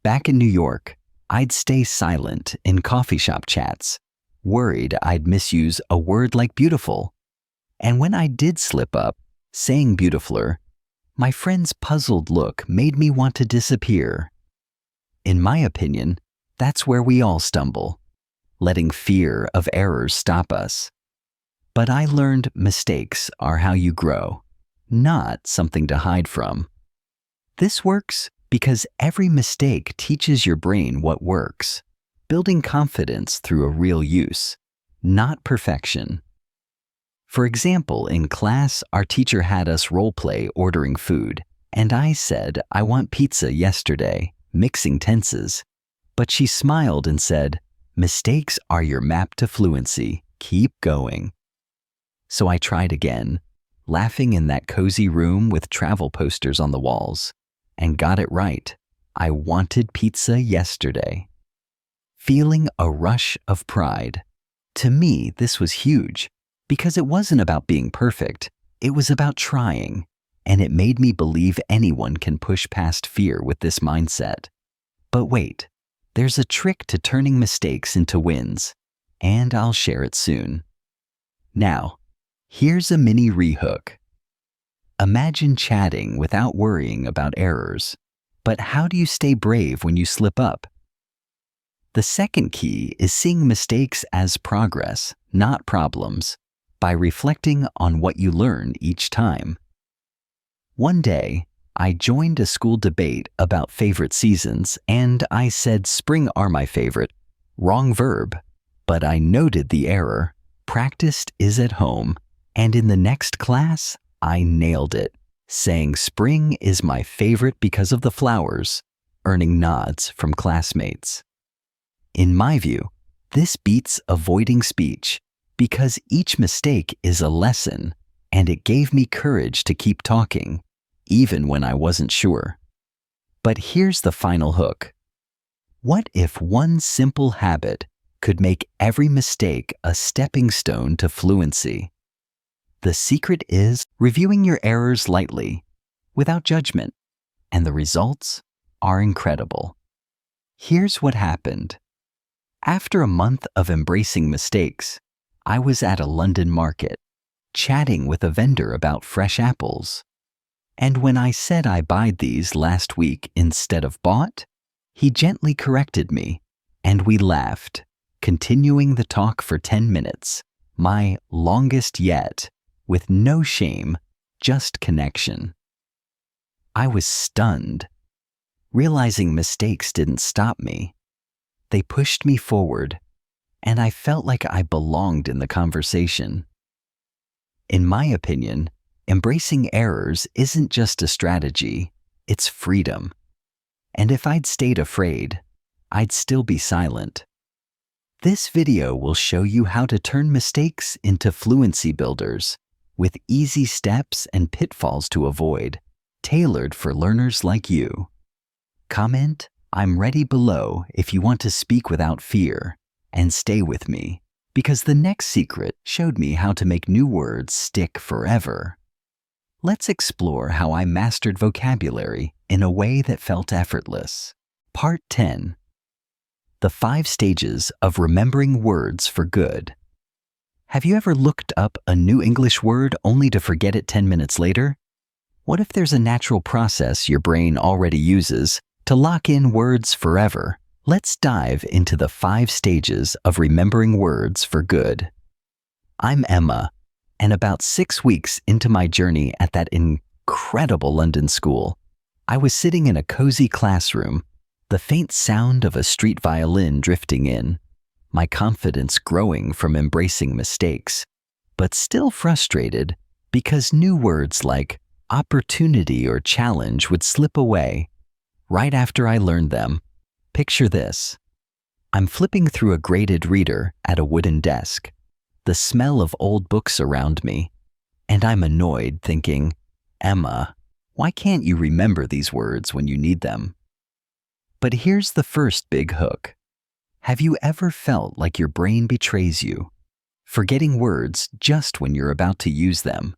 Speaker 1: Back in New York, I'd stay silent in coffee shop chats, worried I'd misuse a word like beautiful. And when I did slip up, saying beautifuler, my friend's puzzled look made me want to disappear. In my opinion, that's where we all stumble, letting fear of errors stop us. But I learned mistakes are how you grow, not something to hide from. This works because every mistake teaches your brain what works, building confidence through a real use, not perfection. For example, in class, our teacher had us role-play ordering food, and I said, I want pizza yesterday, mixing tenses. But she smiled and said, mistakes are your map to fluency. Keep going. So I tried again, laughing in that cozy room with travel posters on the walls, and got it right. I wanted pizza yesterday. Feeling a rush of pride. To me, this was huge, because it wasn't about being perfect, it was about trying, and it made me believe anyone can push past fear with this mindset. But wait, there's a trick to turning mistakes into wins, and I'll share it soon. Now, here's a mini rehook. Imagine chatting without worrying about errors, but how do you stay brave when you slip up? The second key is seeing mistakes as progress, not problems, by reflecting on what you learn each time. One day, I joined a school debate about favorite seasons, and I said spring are my favorite. Wrong verb, but I noted the error. Practiced is at home, and in the next class, I nailed it, saying spring is my favorite because of the flowers, earning nods from classmates. In my view, this beats avoiding speech because each mistake is a lesson, and it gave me courage to keep talking, even when I wasn't sure. But here's the final hook. What if one simple habit could make every mistake a stepping stone to fluency? The secret is reviewing your errors lightly, without judgment, and the results are incredible. Here's what happened. After a month of embracing mistakes, I was at a London market, chatting with a vendor about fresh apples. And when I said I buyed these last week instead of bought, he gently corrected me, and we laughed, continuing the talk for 10 minutes, my longest yet, with no shame, just connection. I was stunned, realizing mistakes didn't stop me. They pushed me forward, and I felt like I belonged in the conversation. In my opinion, embracing errors isn't just a strategy, it's freedom. And if I'd stayed afraid, I'd still be silent. This video will show you how to turn mistakes into fluency builders, with easy steps and pitfalls to avoid, tailored for learners like you. Comment, I'm ready below if you want to speak without fear, and stay with me, because the next secret showed me how to make new words stick forever. Let's explore how I mastered vocabulary in a way that felt effortless. Part 10. The 5 stages of remembering words for good. Have you ever looked up a new English word only to forget it 10 minutes later? What if there's a natural process your brain already uses to lock in words forever? Let's dive into the 5 stages of remembering words for good. I'm Emma, and about 6 weeks into my journey at that incredible London school, I was sitting in a cozy classroom, the faint sound of a street violin drifting in, my confidence growing from embracing mistakes, but still frustrated Because new words like opportunity or challenge would slip away right after I learned them. Picture this. I'm flipping through a graded reader at a wooden desk, the smell of old books around me, and I'm annoyed thinking, Emma, why can't you remember these words when you need them? But here's the first big hook. Have you ever felt like your brain betrays you, forgetting words just when you're about to use them?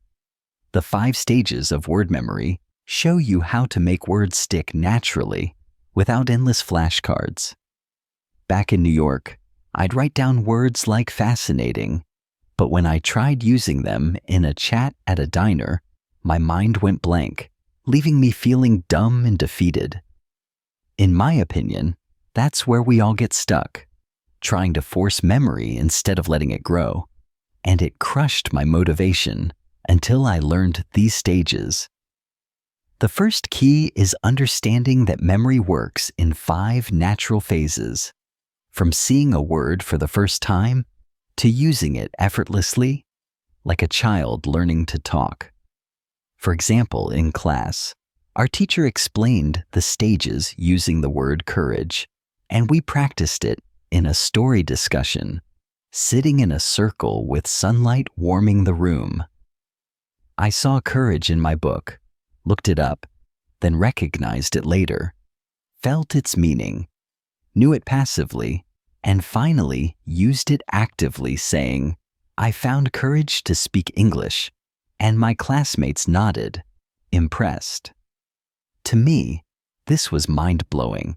Speaker 1: The 5 stages of word memory show you how to make words stick naturally without endless flashcards. Back in New York, I'd write down words like fascinating, but when I tried using them in a chat at a diner, my mind went blank, leaving me feeling dumb and defeated. In my opinion, that's where we all get stuck, trying to force memory instead of letting it grow, and it crushed my motivation until I learned these stages. The first key is understanding that memory works in 5 natural phases, from seeing a word for the first time to using it effortlessly, like a child learning to talk. For example, in class, our teacher explained the stages using the word courage, and we practiced it in a story discussion, sitting in a circle with sunlight warming the room. I saw courage in my book, looked it up, then recognized it later, felt its meaning, knew it passively, and finally used it actively, saying, I found courage to speak English, and my classmates nodded, impressed. To me, this was mind-blowing,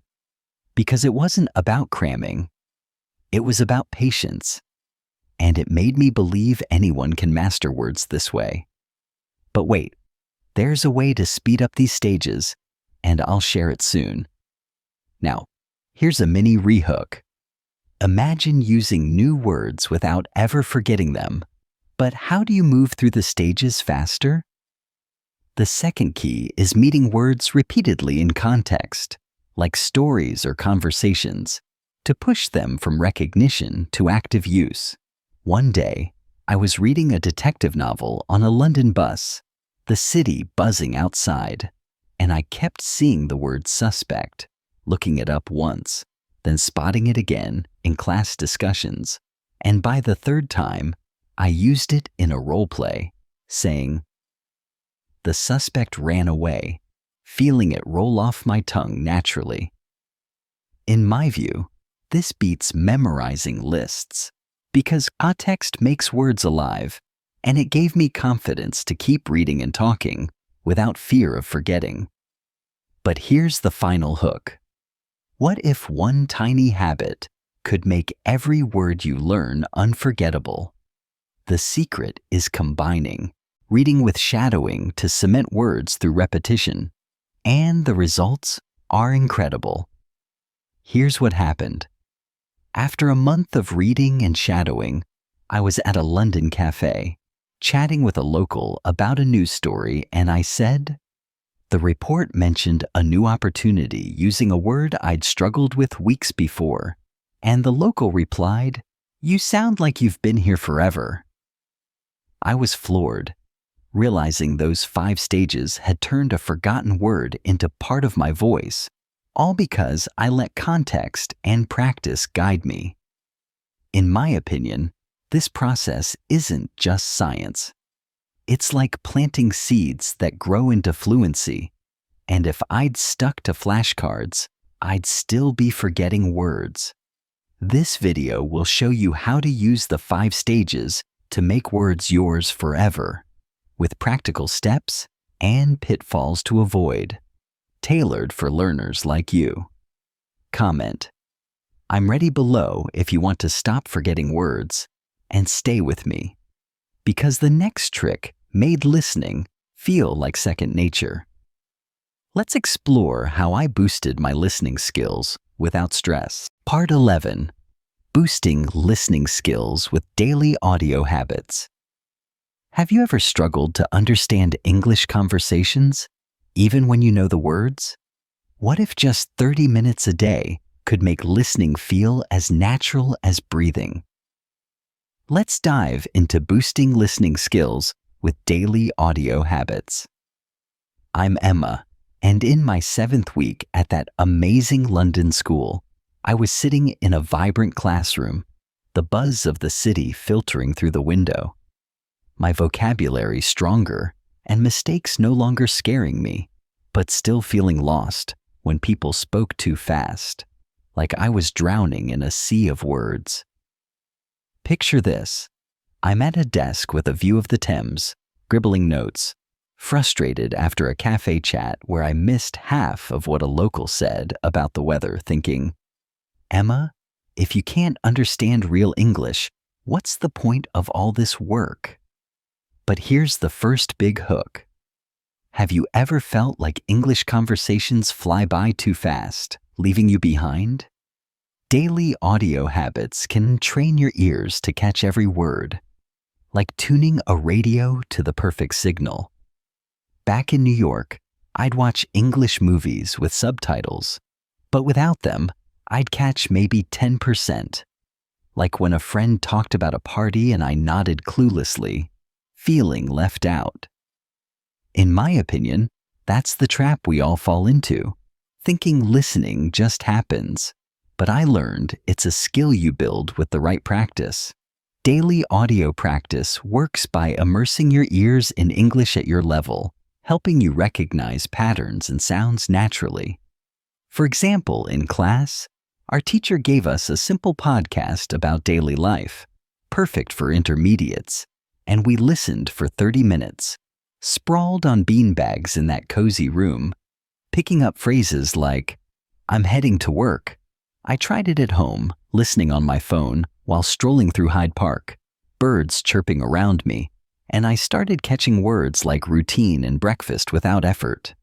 Speaker 1: because it wasn't about cramming. It was about patience, and it made me believe anyone can master words this way. But wait, there's a way to speed up these stages, and I'll share it soon. Now, here's a mini rehook. Imagine using new words without ever forgetting them. But how do you move through the stages faster? The second key is meeting words repeatedly in context, like stories or conversations, to push them from recognition to active use. One day, I was reading a detective novel on a London bus, the city buzzing outside, and I kept seeing the word suspect, looking it up once, then spotting it again in class discussions, and by the 3rd time, I used it in a role play, saying, the suspect ran away, feeling it roll off my tongue naturally. In my view, this beats memorizing lists, because context makes words alive, and it gave me confidence to keep reading and talking without fear of forgetting. But here's the final hook. What if one tiny habit could make every word you learn unforgettable? The secret is combining reading with shadowing to cement words through repetition, and the results are incredible. Here's what happened. After a month of reading and shadowing, I was at a London cafe, chatting with a local about a news story, and I said, the report mentioned a new opportunity using a word I'd struggled with weeks before, and the local replied, you sound like you've been here forever. I was floored, realizing those 5 stages had turned a forgotten word into part of my voice, all because I let context and practice guide me. In my opinion, this process isn't just science. It's like planting seeds that grow into fluency, and if I'd stuck to flashcards, I'd still be forgetting words. This video will show you how to use the 5 stages to make words yours forever, with practical steps and pitfalls to avoid, tailored for learners like you. Comment, I'm ready below if you want to stop forgetting words, and stay with me, because the next trick made listening feel like second nature. Let's explore how I boosted my listening skills without stress. Part 11. Boosting listening skills with daily audio habits. Have you ever struggled to understand English conversations, even when you know the words? What if just 30 minutes a day could make listening feel as natural as breathing? Let's dive into boosting listening skills with daily audio habits. I'm Emma, and in my 7th week at that amazing London school, I was sitting in a vibrant classroom, the buzz of the city filtering through the window. My vocabulary stronger, and mistakes no longer scaring me, but still feeling lost when people spoke too fast, like I was drowning in a sea of words. Picture this. I'm at a desk with a view of the Thames, scribbling notes, frustrated after a cafe chat where I missed half of what a local said about the weather, thinking, Emma, if you can't understand real English, what's the point of all this work? But here's the first big hook. Have you ever felt like English conversations fly by too fast, leaving you behind? Daily audio habits can train your ears to catch every word, like tuning a radio to the perfect signal. Back in New York, I'd watch English movies with subtitles, but without them, I'd catch maybe 10%. Like when a friend talked about a party and I nodded cluelessly, feeling left out. In my opinion, that's the trap we all fall into, thinking listening just happens. But I learned it's a skill you build with the right practice. Daily audio practice works by immersing your ears in English at your level, helping you recognize patterns and sounds naturally. For example, in class, our teacher gave us a simple podcast about daily life, perfect for intermediates, and we listened for 30 minutes, sprawled on beanbags in that cozy room, picking up phrases like, I'm heading to work. I tried it at home, listening on my phone while strolling through Hyde Park, birds chirping around me, and I started catching words like routine and breakfast without effort.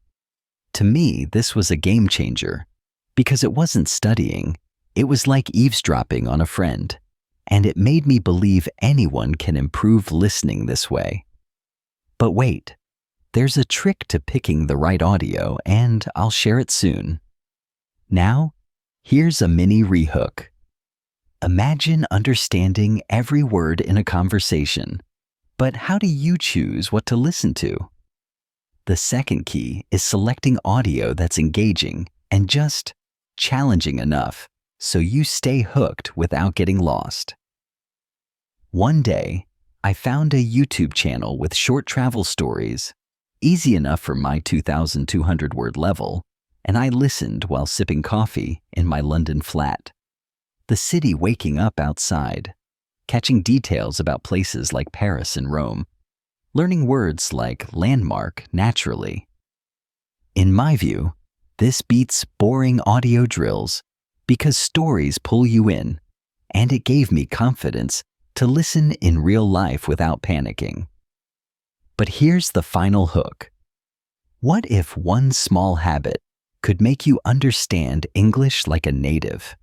Speaker 1: To me, this was a game changer, because it wasn't studying, it was like eavesdropping on a friend, and it made me believe anyone can improve listening this way. But wait, there's a trick to picking the right audio, and I'll share it soon. Now, here's a mini rehook. Imagine understanding every word in a conversation, but how do you choose what to listen to? The second key is selecting audio that's engaging and just challenging enough so you stay hooked without getting lost. One day, I found a YouTube channel with short travel stories, easy enough for my 2,200 word level, and I listened while sipping coffee in my London flat. The city waking up outside, catching details about places like Paris and Rome, learning words like landmark naturally. In my view, this beats boring audio drills because stories pull you in, and it gave me confidence to listen in real life without panicking. But here's the final hook. What if one small habit could make you understand English like a native?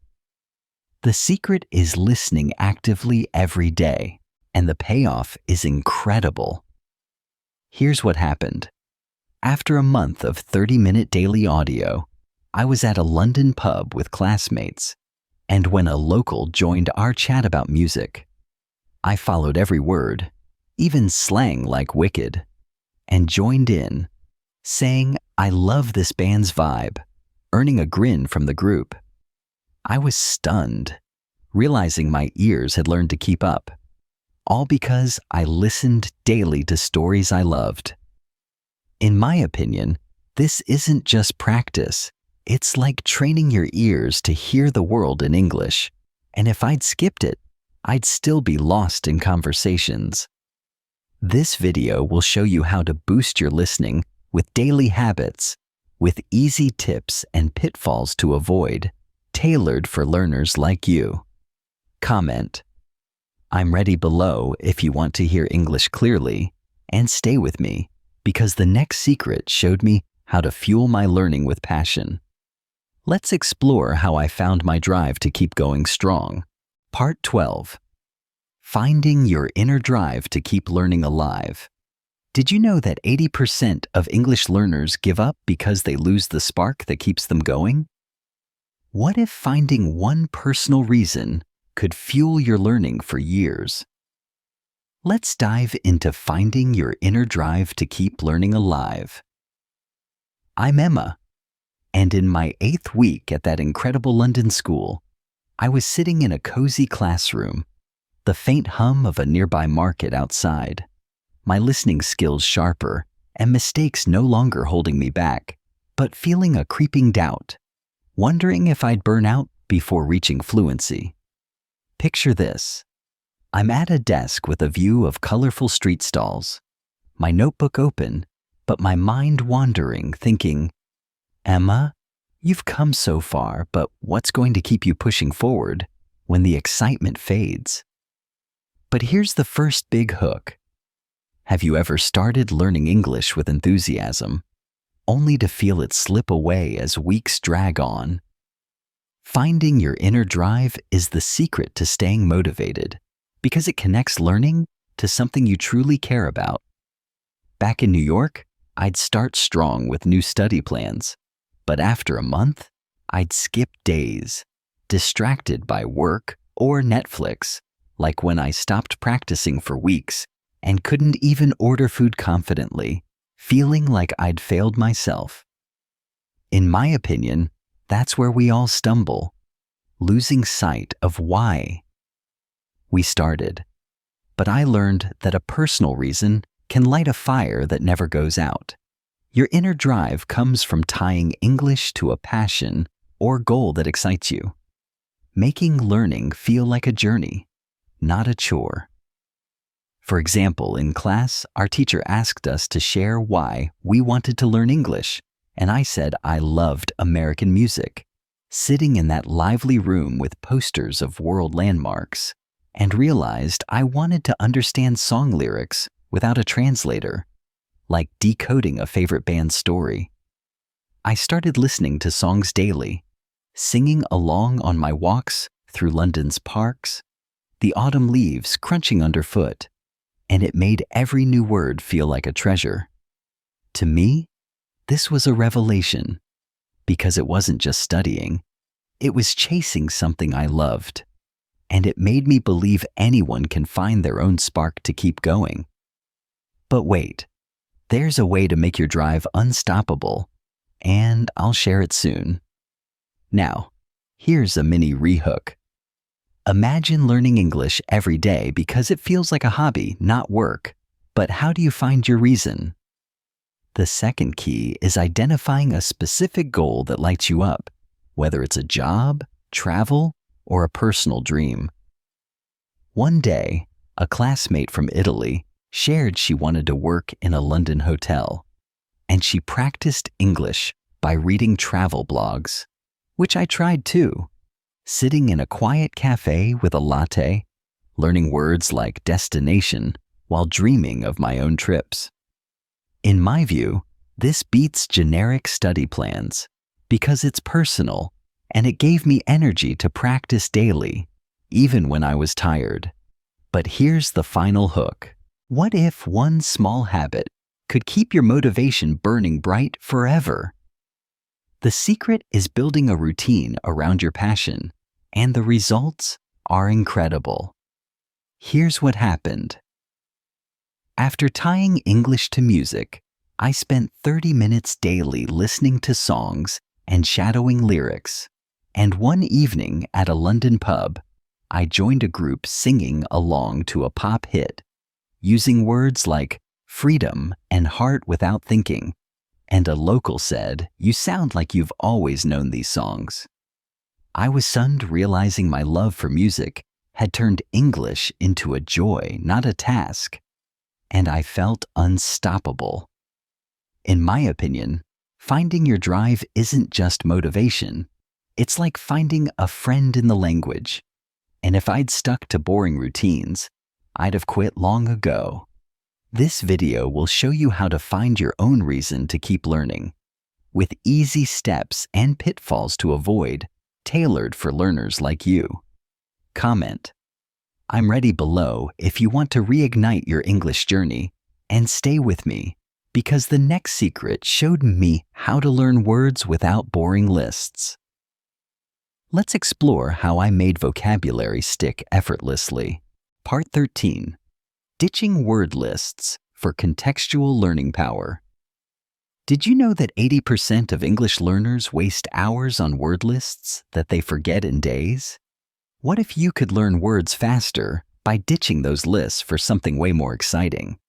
Speaker 1: The secret is listening actively every day, and the payoff is incredible. Here's what happened. After a month of 30-minute daily audio, I was at a London pub with classmates, and when a local joined our chat about music, I followed every word, even slang like wicked, and joined in, saying, I love this band's vibe, earning a grin from the group. I was stunned, realizing my ears had learned to keep up, all because I listened daily to stories I loved. In my opinion, this isn't just practice, it's like training your ears to hear the world in English, and if I'd skipped it, I'd still be lost in conversations. This video will show you how to boost your listening with daily habits, with easy tips and pitfalls to avoid, tailored for learners like you. Comment. I'm ready below if you want to hear English clearly, and stay with me, because the next secret showed me how to fuel my learning with passion. Let's explore how I found my drive to keep going strong. Part 12. Finding your inner drive to keep learning alive. Did you know that 80% of English learners give up because they lose the spark that keeps them going? What if finding one personal reason could fuel your learning for years? Let's dive into finding your inner drive to keep learning alive. I'm Emma, and in my 8th week at that incredible London school, I was sitting in a cozy classroom, the faint hum of a nearby market outside, my listening skills sharper and mistakes no longer holding me back, but feeling a creeping doubt, wondering if I'd burn out before reaching fluency. Picture this. I'm at a desk with a view of colorful street stalls, my notebook open, but my mind wandering, thinking, Emma, you've come so far, but what's going to keep you pushing forward when the excitement fades? But here's the first big hook. Have you ever started learning English with enthusiasm, only to feel it slip away as weeks drag on? Finding your inner drive is the secret to staying motivated, because it connects learning to something you truly care about. Back in New York, I'd start strong with new study plans, but after a month, I'd skip days, distracted by work or Netflix, like when I stopped practicing for weeks and couldn't even order food confidently, feeling like I'd failed myself. In my opinion, that's where we all stumble, losing sight of why we started. But I learned that a personal reason can light a fire that never goes out. Your inner drive comes from tying English to a passion or goal that excites you, making learning feel like a journey, not a chore. For example, in class, our teacher asked us to share why we wanted to learn English, and I said I loved American music, sitting in that lively room with posters of world landmarks, and realized I wanted to understand song lyrics without a translator, like decoding a favorite band's story. I started listening to songs daily, singing along on my walks through London's parks, the autumn leaves crunching underfoot, and it made every new word feel like a treasure. To me, this was a revelation, because it wasn't just studying, it was chasing something I loved. And it made me believe anyone can find their own spark to keep going. But wait, there's a way to make your drive unstoppable, and I'll share it soon. Now, here's a mini rehook. Imagine learning English every day because it feels like a hobby, not work. But how do you find your reason? The second key is identifying a specific goal that lights you up, whether it's a job, travel, or a personal dream. One day, a classmate from Italy shared she wanted to work in a London hotel, and she practiced English by reading travel blogs, which I tried too, sitting in a quiet cafe with a latte, learning words like destination while dreaming of my own trips. In my view, this beats generic study plans because it's personal, and it gave me energy to practice daily, even when I was tired. But here's the final hook. What if one small habit could keep your motivation burning bright forever? The secret is building a routine around your passion, and the results are incredible. Here's what happened. After tying English to music, I spent 30 minutes daily listening to songs and shadowing lyrics. And one evening at a London pub, I joined a group singing along to a pop hit, using words like freedom and heart without thinking. And a local said, "You sound like you've always known these songs." I was stunned realizing my love for music had turned English into a joy, not a task. And I felt unstoppable. In my opinion, finding your drive isn't just motivation. It's like finding a friend in the language. And if I'd stuck to boring routines, I'd have quit long ago. This video will show you how to find your own reason to keep learning, with easy steps and pitfalls to avoid, tailored for learners like you. Comment, "I'm ready" below if you want to reignite your English journey, and stay with me, because the next secret showed me how to learn words without boring lists. Let's explore how I made vocabulary stick effortlessly. Part 13. Ditching word lists for contextual learning power. Did you know that 80% of English learners waste hours on word lists that they forget in days? What if you could learn words faster by ditching those lists for something way more exciting?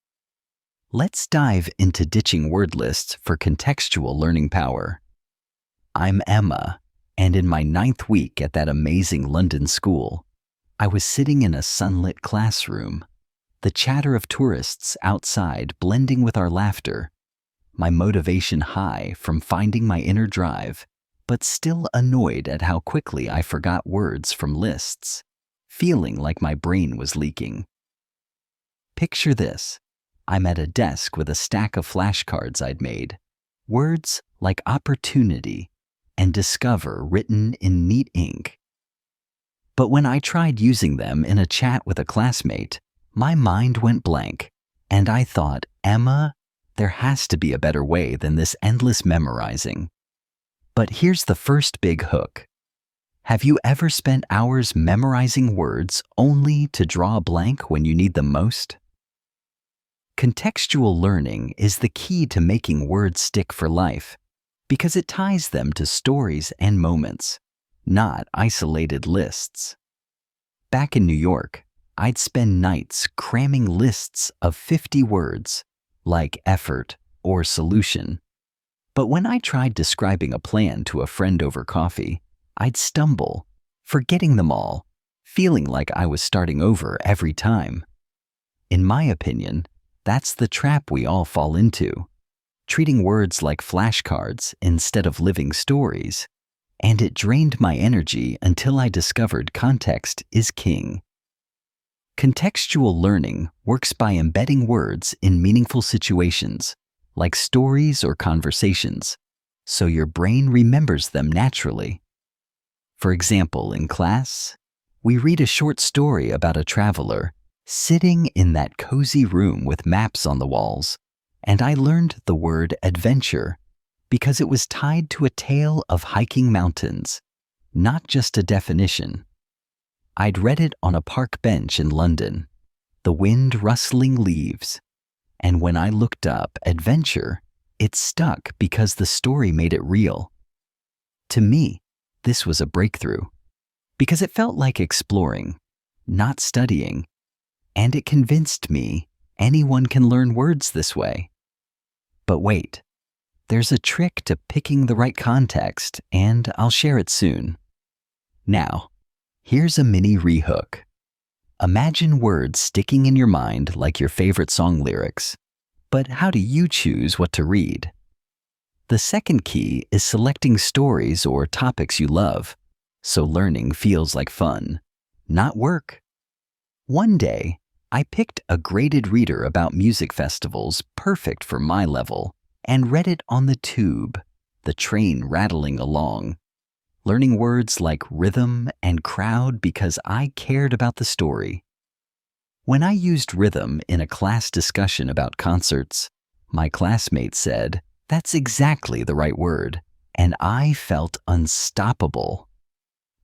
Speaker 1: Let's dive into ditching word lists for contextual learning power. I'm Emma, and in my 9th week at that amazing London school, I was sitting in a sunlit classroom, the chatter of tourists outside blending with our laughter, my motivation high from finding my inner drive, but still annoyed at how quickly I forgot words from lists, feeling like my brain was leaking. Picture this. I'm at a desk with a stack of flashcards I'd made, words like opportunity and discover written in neat ink. But when I tried using them in a chat with a classmate, my mind went blank, and I thought, Emma, there has to be a better way than this endless memorizing. But here's the first big hook. Have you ever spent hours memorizing words only to draw a blank when you need them most? Contextual learning is the key to making words stick for life because it ties them to stories and moments, not isolated lists. Back in New York, I'd spend nights cramming lists of 50 words, like effort or solution. But when I tried describing a plan to a friend over coffee, I'd stumble, forgetting them all, feeling like I was starting over every time. In my opinion, that's the trap we all fall into, treating words like flashcards instead of living stories, and it drained my energy until I discovered context is king. Contextual learning works by embedding words in meaningful situations, like stories or conversations, so your brain remembers them naturally. For example, in class, we read a short story about a traveler sitting in that cozy room with maps on the walls, and I learned the word adventure because it was tied to a tale of hiking mountains, not just a definition. I'd read it on a park bench in London, the wind rustling leaves, and when I looked up adventure, it stuck because the story made it real. To me, this was a breakthrough because it felt like exploring, not studying, and it convinced me anyone can learn words this way. But wait, there's a trick to picking the right context, and I'll share it soon. Now, here's a mini rehook. Imagine words sticking in your mind like your favorite song lyrics, but how do you choose what to read? The second key is selecting stories or topics you love, so learning feels like fun, not work. One day, I picked a graded reader about music festivals perfect for my level and read it on the tube, the train rattling along, learning words like rhythm and crowd because I cared about the story. When I used rhythm in a class discussion about concerts, my classmate said, "That's exactly the right word," and I felt unstoppable.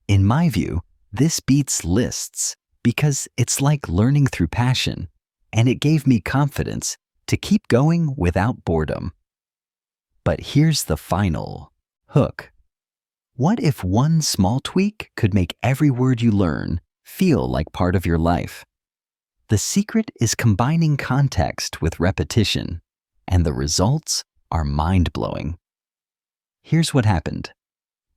Speaker 1: In my view, this beats lists because it's like learning through passion, and it gave me confidence to keep going without boredom. But here's the final hook. What if one small tweak could make every word you learn feel like part of your life? The secret is combining context with repetition, and the results are mind-blowing. Here's what happened.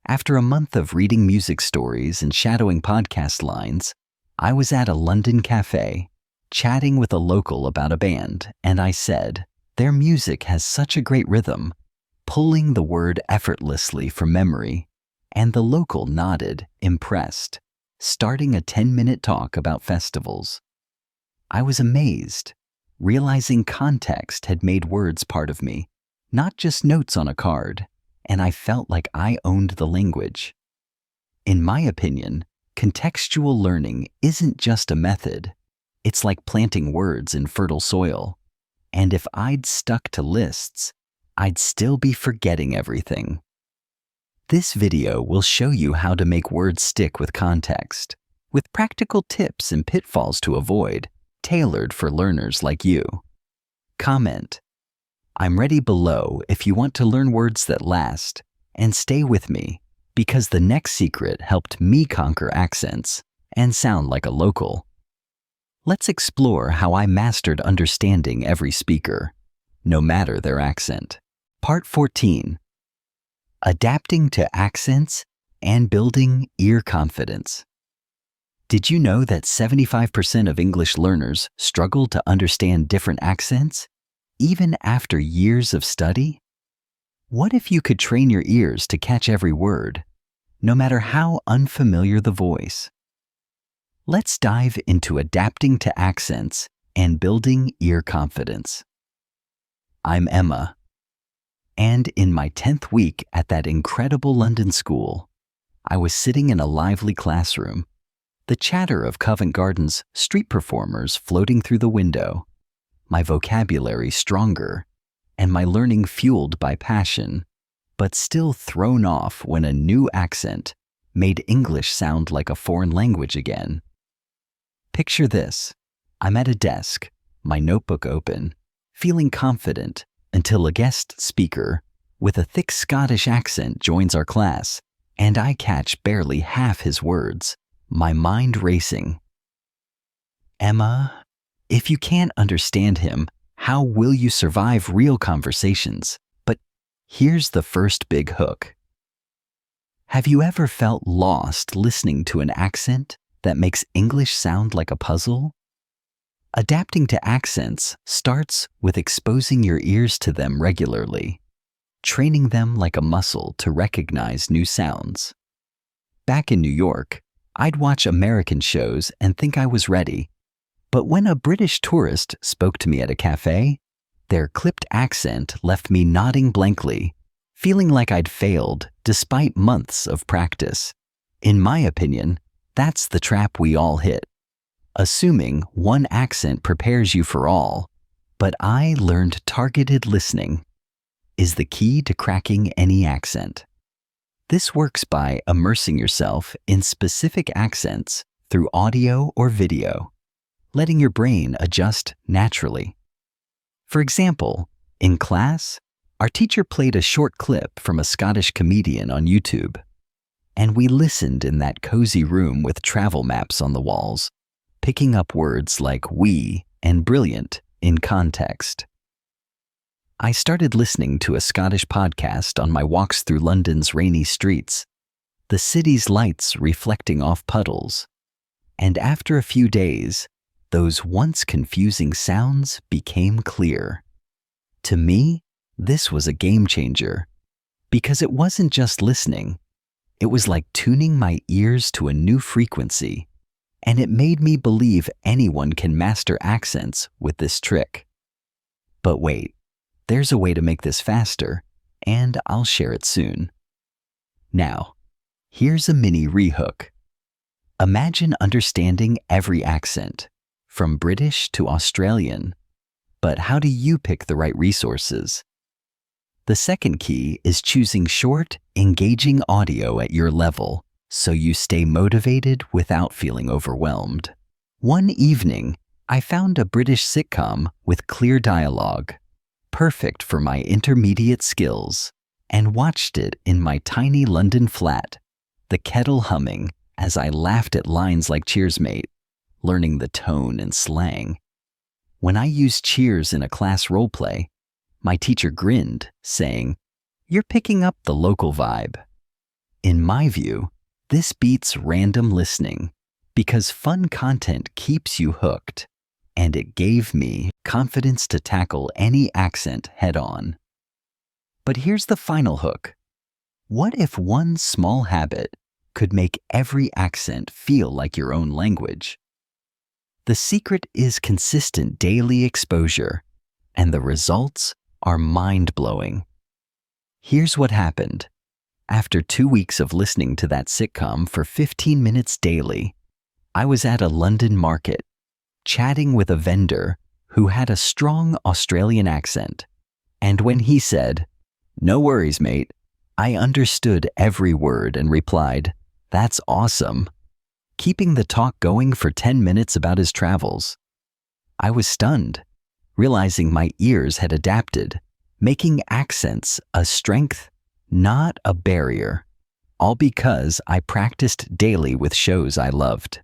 Speaker 1: After a month of reading music stories and shadowing podcast lines, I was at a London cafe, chatting with a local about a band, and I said, "Their music has such a great rhythm," pulling the word effortlessly from memory, and the local nodded, impressed, starting a 10-minute talk about festivals. I was amazed, realizing context had made words part of me, not just notes on a card, and I felt like I owned the language. In my opinion, contextual learning isn't just a method. It's like planting words in fertile soil. And if I'd stuck to lists, I'd still be forgetting everything. This video will show you how to make words stick with context, with practical tips and pitfalls to avoid, tailored for learners like you. Comment, "I'm ready" below if you want to learn words that last, and stay with me because the next secret helped me conquer accents and sound like a local. Let's explore how I mastered understanding every speaker, no matter their accent. Part 14. Adapting to accents and building ear confidence. Did you know that 75% of English learners struggle to understand different accents, even after years of study? What if you could train your ears to catch every word, no matter how unfamiliar the voice? Let's dive into adapting to accents and building ear confidence. I'm Emma, and in my 10th week at that incredible London school, I was sitting in a lively classroom, the chatter of Covent Garden's street performers floating through the window, my vocabulary stronger, and my learning fueled by passion, but still thrown off when a new accent made English sound like a foreign language again. Picture this. I'm at a desk, my notebook open, feeling confident until a guest speaker with a thick Scottish accent joins our class, and I catch barely half his words, my mind racing. Emma, if you can't understand him, how will you survive real conversations? But here's the first big hook. Have you ever felt lost listening to an accent that makes English sound like a puzzle? Adapting to accents starts with exposing your ears to them regularly, training them like a muscle to recognize new sounds. Back in New York, I'd watch American shows and think I was ready. But when a British tourist spoke to me at a cafe, their clipped accent left me nodding blankly, feeling like I'd failed despite months of practice. In my opinion, that's the trap we all hit. Assuming one accent prepares you for all, but I learned targeted listening is the key to cracking any accent. This works by immersing yourself in specific accents through audio or video, letting your brain adjust naturally. For example, in class, our teacher played a short clip from a Scottish comedian on YouTube, and we listened in that cozy room with travel maps on the walls, picking up words like "we" and "brilliant" in context. I started listening to a Scottish podcast on my walks through London's rainy streets, the city's lights reflecting off puddles, and after a few days, those once confusing sounds became clear. To me, this was a game changer, because it wasn't just listening, it was like tuning my ears to a new frequency, and it made me believe anyone can master accents with this trick. But wait, there's a way to make this faster, and I'll share it soon. Now, here's a mini rehook. Imagine understanding every accent, from British to Australian, but how do you pick the right resources? The second key is choosing short, engaging audio at your level so you stay motivated without feeling overwhelmed. One evening, I found a British sitcom with clear dialogue, perfect for my intermediate skills, and watched it in my tiny London flat, the kettle humming as I laughed at lines like "Cheers, mate," learning the tone and slang. When I used cheers in a class roleplay, my teacher grinned, saying, "You're picking up the local vibe." In my view, this beats random listening because fun content keeps you hooked, and it gave me confidence to tackle any accent head-on. But here's the final hook. What if one small habit could make every accent feel like your own language? The secret is consistent daily exposure, and the results are mind-blowing. Here's what happened. After 2 weeks of listening to that sitcom for 15 minutes daily, I was at a London market, chatting with a vendor who had a strong Australian accent. And when he said, "No worries, mate," I understood every word and replied, "That's awesome," keeping the talk going for 10 minutes about his travels. I was stunned, realizing my ears had adapted, making accents a strength, not a barrier, all because I practiced daily with shows I loved.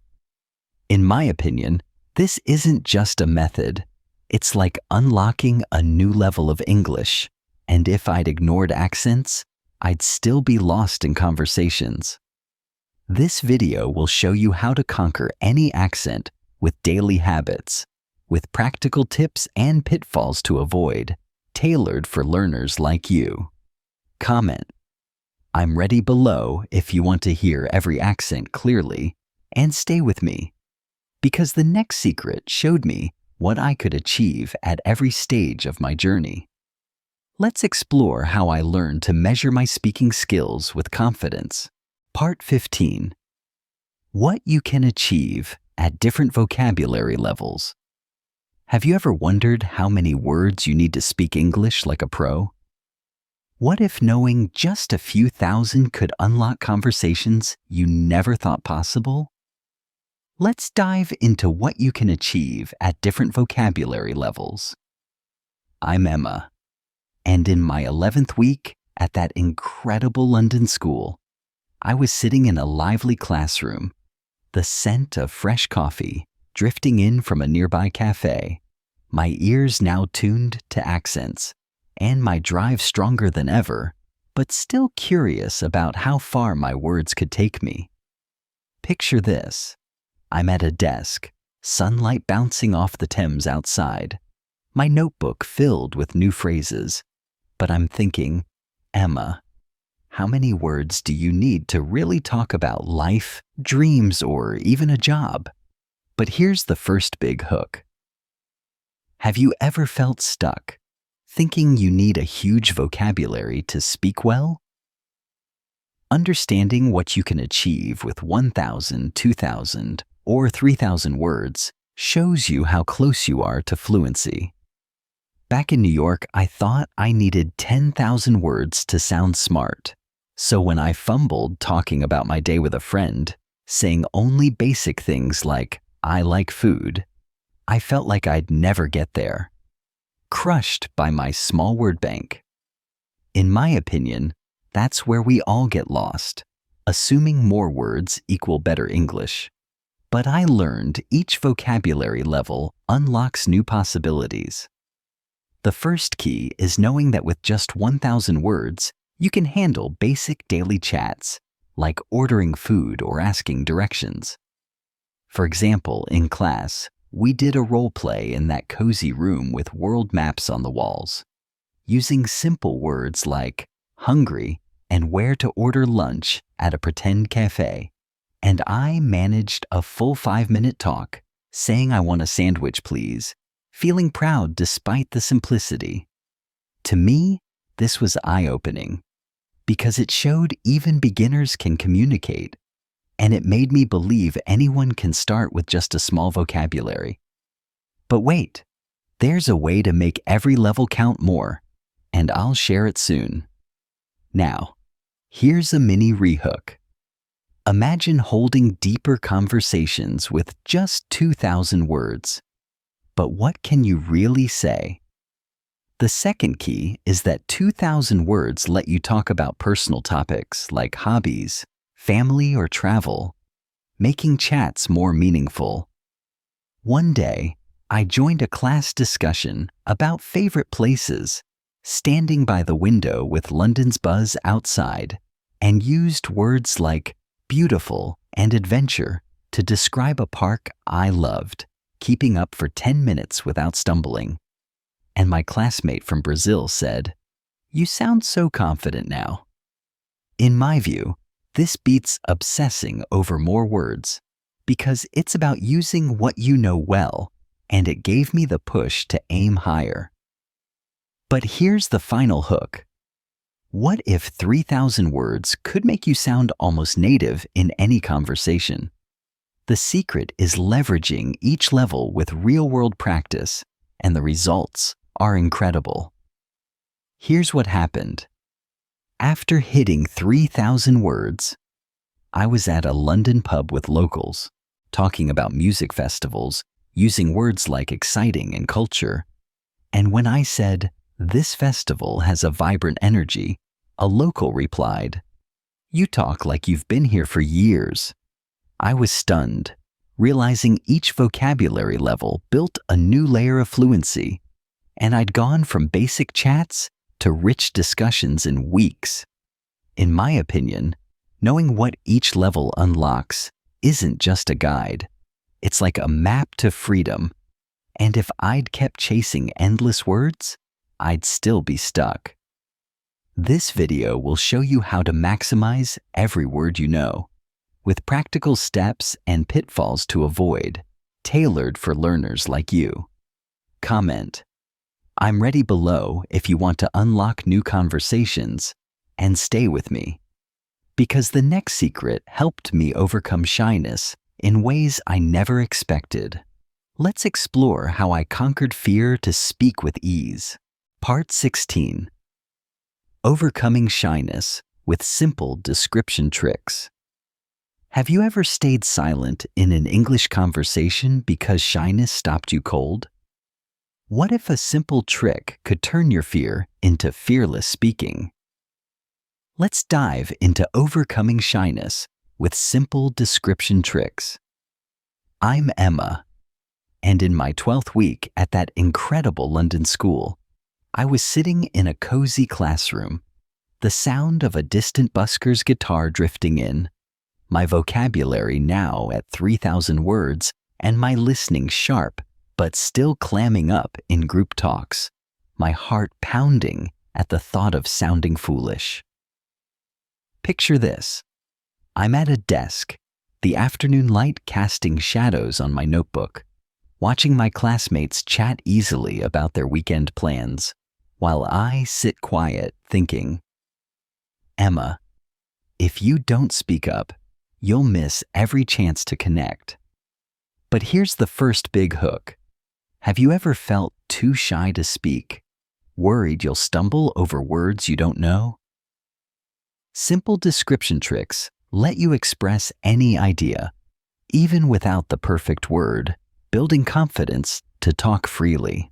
Speaker 1: In my opinion, this isn't just a method. It's like unlocking a new level of English, and if I'd ignored accents, I'd still be lost in conversations. This video will show you how to conquer any accent with daily habits, with practical tips and pitfalls to avoid, tailored for learners like you. Comment. I'm ready below if you want to hear every accent clearly, and stay with me, because the next secret showed me what I could achieve at every stage of my journey. Let's explore how I learned to measure my speaking skills with confidence. Part 15. What you can achieve at different vocabulary levels. Have you ever wondered how many words you need to speak English like a pro? What if knowing just a few thousand could unlock conversations you never thought possible? Let's dive into what you can achieve at different vocabulary levels. I'm Emma, and in my 11th week at that incredible London school, I was sitting in a lively classroom, the scent of fresh coffee drifting in from a nearby cafe, my ears now tuned to accents, and my drive stronger than ever, but still curious about how far my words could take me. Picture this. I'm at a desk, sunlight bouncing off the Thames outside, my notebook filled with new phrases, but I'm thinking, Emma, how many words do you need to really talk about life, dreams, or even a job? But here's the first big hook. Have you ever felt stuck, thinking you need a huge vocabulary to speak well? Understanding what you can achieve with 1,000, 2,000, or 3,000 words shows you how close you are to fluency. Back in New York, I thought I needed 10,000 words to sound smart. So when I fumbled talking about my day with a friend, saying only basic things like, I like food, I felt like I'd never get there. Crushed by my small word bank. In my opinion, that's where we all get lost, assuming more words equal better English. But I learned each vocabulary level unlocks new possibilities. The first key is knowing that with just 1,000 words, you can handle basic daily chats, like ordering food or asking directions. For example, in class, we did a role play in that cozy room with world maps on the walls, using simple words like hungry and where to order lunch at a pretend cafe. And I managed a full 5-minute talk, saying I want a sandwich please, feeling proud despite the simplicity. To me, this was eye-opening, because it showed even beginners can communicate, and it made me believe anyone can start with just a small vocabulary. But wait, there's a way to make every level count more, and I'll share it soon. Now, here's a mini rehook. Imagine holding deeper conversations with just 2,000 words. But what can you really say? The second key is that 2,000 words let you talk about personal topics like hobbies, family, or travel, making chats more meaningful. One day, I joined a class discussion about favorite places, standing by the window with London's buzz outside, and used words like beautiful and adventure to describe a park I loved, keeping up for 10 minutes without stumbling. And my classmate from Brazil said, "You sound so confident now." In my view, this beats obsessing over more words, because it's about using what you know well, and it gave me the push to aim higher. But here's the final hook. What if 3,000 words could make you sound almost native in any conversation? The secret is leveraging each level with real-world practice, and the results are incredible. Here's what happened. After hitting 3,000 words, I was at a London pub with locals, talking about music festivals using words like exciting and culture. And when I said, "This festival has a vibrant energy," a local replied, "You talk like you've been here for years." I was stunned, realizing each vocabulary level built a new layer of fluency, and I'd gone from basic chats to rich discussions in weeks. In my opinion, knowing what each level unlocks isn't just a guide. It's like a map to freedom. And if I'd kept chasing endless words, I'd still be stuck. This video will show you how to maximize every word you know, with practical steps and pitfalls to avoid, tailored for learners like you. Comment, "I'm ready" below if you want to unlock new conversations, and stay with me, because the next secret helped me overcome shyness in ways I never expected. Let's explore how I conquered fear to speak with ease. Part 16. Overcoming shyness with simple description tricks. Have you ever stayed silent in an English conversation because shyness stopped you cold? What if a simple trick could turn your fear into fearless speaking? Let's dive into overcoming shyness with simple description tricks. I'm Emma, and in my 12th week at that incredible London school, I was sitting in a cozy classroom, the sound of a distant busker's guitar drifting in, my vocabulary now at 3,000 words, and my listening sharp but still clamming up in group talks, my heart pounding at the thought of sounding foolish. Picture this. I'm at a desk, the afternoon light casting shadows on my notebook, watching my classmates chat easily about their weekend plans, while I sit quiet thinking, "Emma, if you don't speak up, you'll miss every chance to connect." But here's the first big hook. Have you ever felt too shy to speak, worried you'll stumble over words you don't know? Simple description tricks let you express any idea, even without the perfect word, building confidence to talk freely.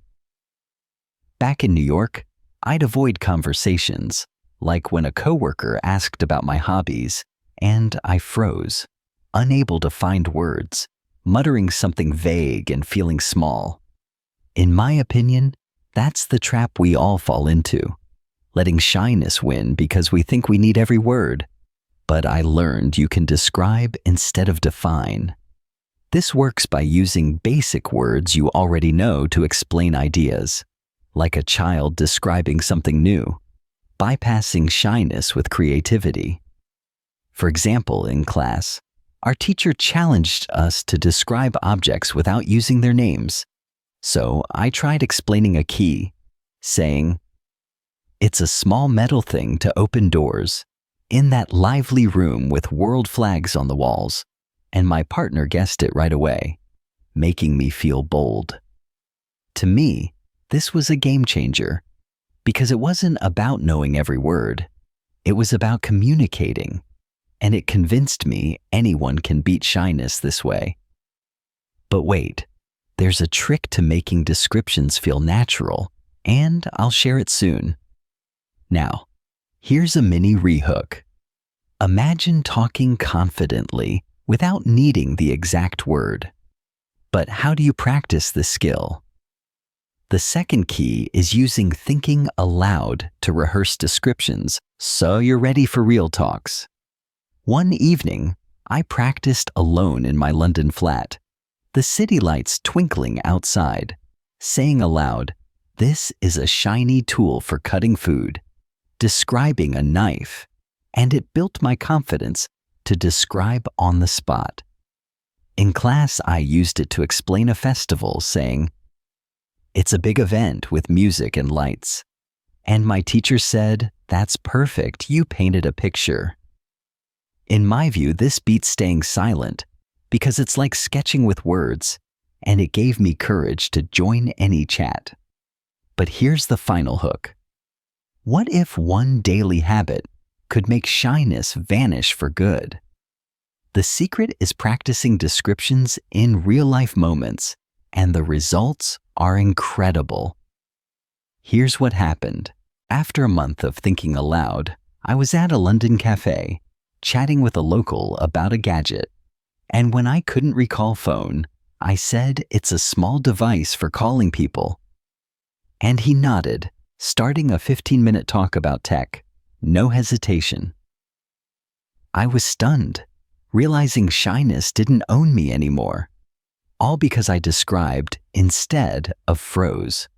Speaker 1: Back in New York, I'd avoid conversations, like when a coworker asked about my hobbies, and I froze, unable to find words, muttering something vague and feeling small. In my opinion, that's the trap we all fall into, letting shyness win because we think we need every word. But I learned you can describe instead of define. This works by using basic words you already know to explain ideas, like a child describing something new, bypassing shyness with creativity. For example, in class, our teacher challenged us to describe objects without using their names. So I tried explaining a key, saying, "It's a small metal thing to open doors, in that lively room with world flags on the walls," and my partner guessed it right away, making me feel bold. To me, this was a game changer, because it wasn't about knowing every word. It was about communicating, and it convinced me anyone can beat shyness this way. But wait, there's a trick to making descriptions feel natural, and I'll share it soon. Now, here's a mini rehook. Imagine talking confidently without needing the exact word. But how do you practice this skill? The second key is using thinking aloud to rehearse descriptions so you're ready for real talks. One evening, I practiced alone in my London flat, the city lights twinkling outside, saying aloud, "This is a shiny tool for cutting food," describing a knife, and it built my confidence to describe on the spot. In class, I used it to explain a festival, saying, "It's a big event with music and lights." And my teacher said, "That's perfect, you painted a picture." In my view, this beats staying silent because it's like sketching with words, and it gave me courage to join any chat. But here's the final hook. What if one daily habit could make shyness vanish for good? The secret is practicing descriptions in real-life moments and the results are incredible. Here's what happened. After a month of thinking aloud, I was at a London cafe, chatting with a local about a gadget. And when I couldn't recall phone, I said it's a small device for calling people. And he nodded, starting a 15-minute talk about tech. No hesitation. I was stunned, realizing shyness didn't own me anymore, all because I described instead of froze.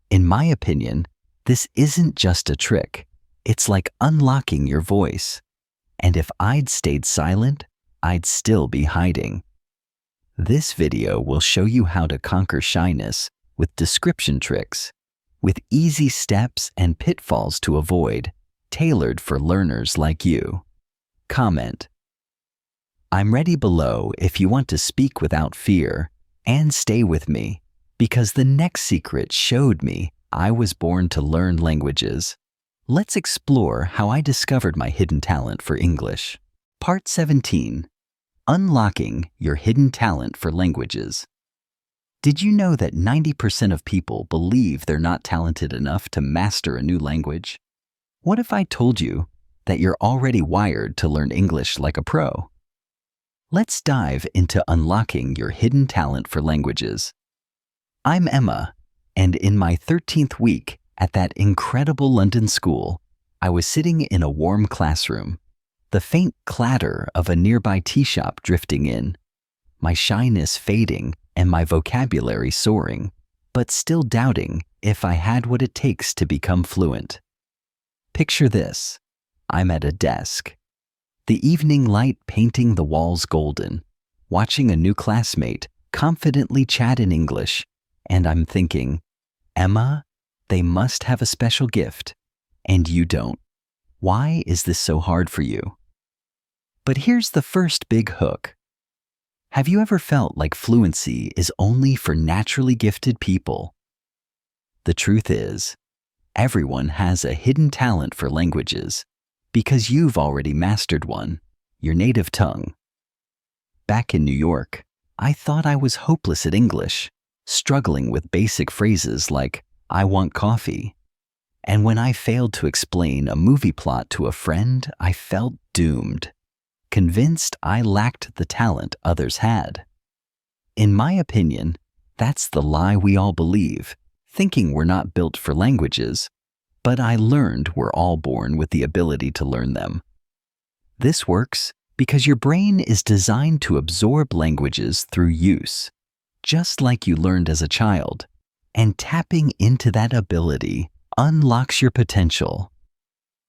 Speaker 1: In my opinion, this isn't just a trick. It's like unlocking your voice. And if I'd stayed silent, I'd still be hiding. This video will show you how to conquer shyness with description tricks, with easy steps and pitfalls to avoid, tailored for learners like you. Comment. I'm ready below if you want to speak without fear, and stay with me, because the next secret showed me I was born to learn languages. Let's explore how I discovered my hidden talent for English. Part 17. Unlocking your hidden talent for languages. Did you know that 90% of people believe they're not talented enough to master a new language? What if I told you that you're already wired to learn English like a pro? Let's dive into unlocking your hidden talent for languages. I'm Emma, and in my 13th week at that incredible London school, I was sitting in a warm classroom, the faint clatter of a nearby tea shop drifting in, my shyness fading and my vocabulary soaring, but still doubting if I had what it takes to become fluent. Picture this. I'm at a desk, the evening light painting the walls golden, watching a new classmate confidently chat in English, and I'm thinking, Emma, they must have a special gift, and you don't. Why is this so hard for you? But here's the first big hook. Have you ever felt like fluency is only for naturally gifted people? The truth is, everyone has a hidden talent for languages, because you've already mastered one, your native tongue. Back in New York, I thought I was hopeless at English, struggling with basic phrases like, I want coffee. And when I failed to explain a movie plot to a friend, I felt doomed, convinced I lacked the talent others had. In my opinion, that's the lie we all believe, thinking we're not built for languages, but I learned we're all born with the ability to learn them. This works because your brain is designed to absorb languages through use, just like you learned as a child, and tapping into that ability unlocks your potential.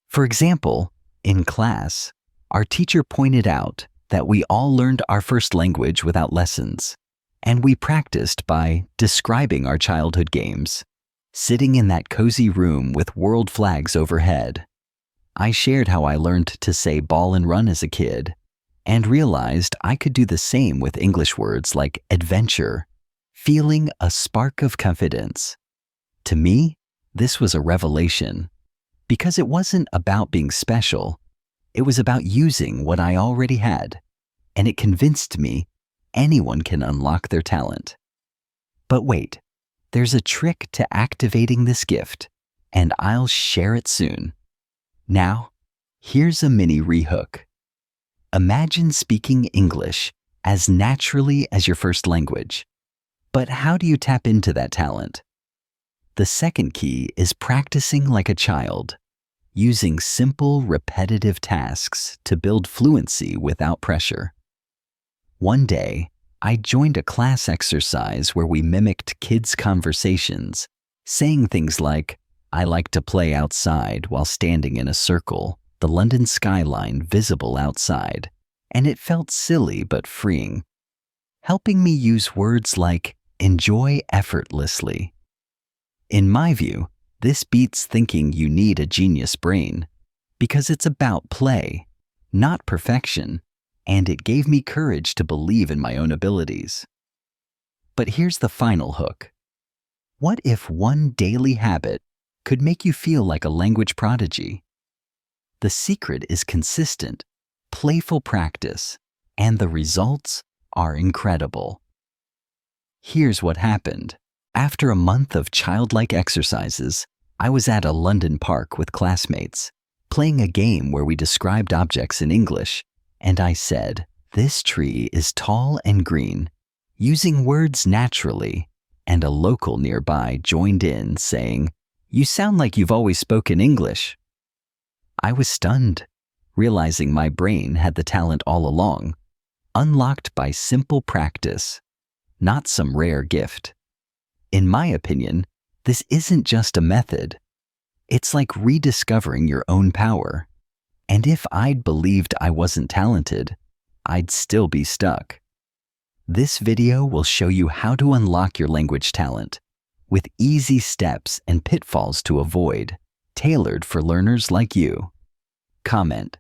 Speaker 1: For example, in class, our teacher pointed out that we all learned our first language without lessons, and we practiced by describing our childhood games, sitting in that cozy room with world flags overhead. I shared how I learned to say ball and run as a kid, and realized I could do the same with English words like adventure, feeling a spark of confidence. To me, this was a revelation, because it wasn't about being special, it was about using what I already had, and it convinced me anyone can unlock their talent. But wait, there's a trick to activating this gift, and I'll share it soon. Now, here's a mini rehook. Imagine speaking English as naturally as your first language. But how do you tap into that talent? The second key is practicing like a child, using simple, repetitive tasks to build fluency without pressure. One day, I joined a class exercise where we mimicked kids' conversations, saying things like, I like to play outside while standing in a circle, the London skyline visible outside, and it felt silly but freeing, helping me use words like enjoy effortlessly. In my view, this beats thinking you need a genius brain, because it's about play, not perfection, and it gave me courage to believe in my own abilities. But here's the final hook. What if one daily habit could make you feel like a language prodigy? The secret is consistent, playful practice, and the results are incredible. Here's what happened. After a month of childlike exercises, I was at a London park with classmates, playing a game where we described objects in English, and I said, "This tree is tall and green," using words naturally, and a local nearby joined in, saying, "You sound like you've always spoken English." I was stunned, realizing my brain had the talent all along, unlocked by simple practice, not some rare gift. In my opinion, this isn't just a method. It's like rediscovering your own power. And if I'd believed I wasn't talented, I'd still be stuck. This video will show you how to unlock your language talent with easy steps and pitfalls to avoid, tailored for learners like you. Comment,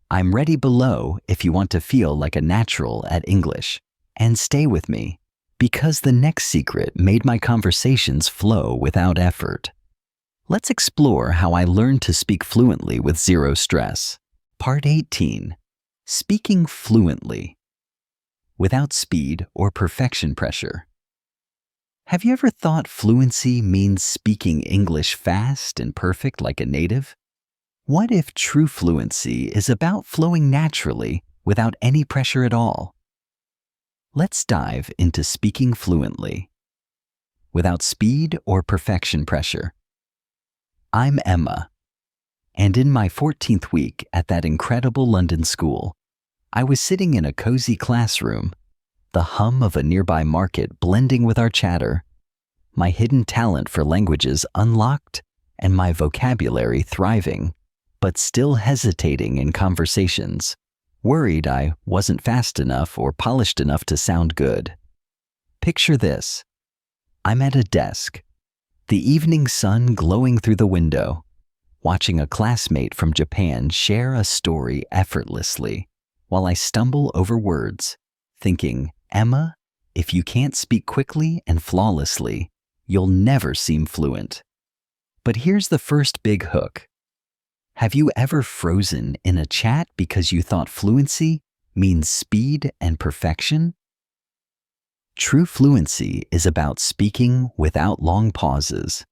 Speaker 1: "I'm ready" below if you want to feel like a natural at English, and stay with me, because the next secret made my conversations flow without effort. Let's explore how I learned to speak fluently with zero stress. Part 18. Speaking fluently without speed or perfection pressure. Have you ever thought fluency means speaking English fast and perfect like a native? What if true fluency is about flowing naturally without any pressure at all? Let's dive into speaking fluently without speed or perfection pressure. I'm Emma, and in my 14th week at that incredible London school, I was sitting in a cozy classroom, the hum of a nearby market blending with our chatter, my hidden talent for languages unlocked, and my vocabulary thriving, but still hesitating in conversations, worried I wasn't fast enough or polished enough to sound good. Picture this. I'm at a desk, the evening sun glowing through the window, watching a classmate from Japan share a story effortlessly, while I stumble over words, thinking, "Emma, if you can't speak quickly and flawlessly, you'll never seem fluent." But here's the first big hook. Have you ever frozen in a chat because you thought fluency means speed and perfection? True fluency is about speaking without long pauses,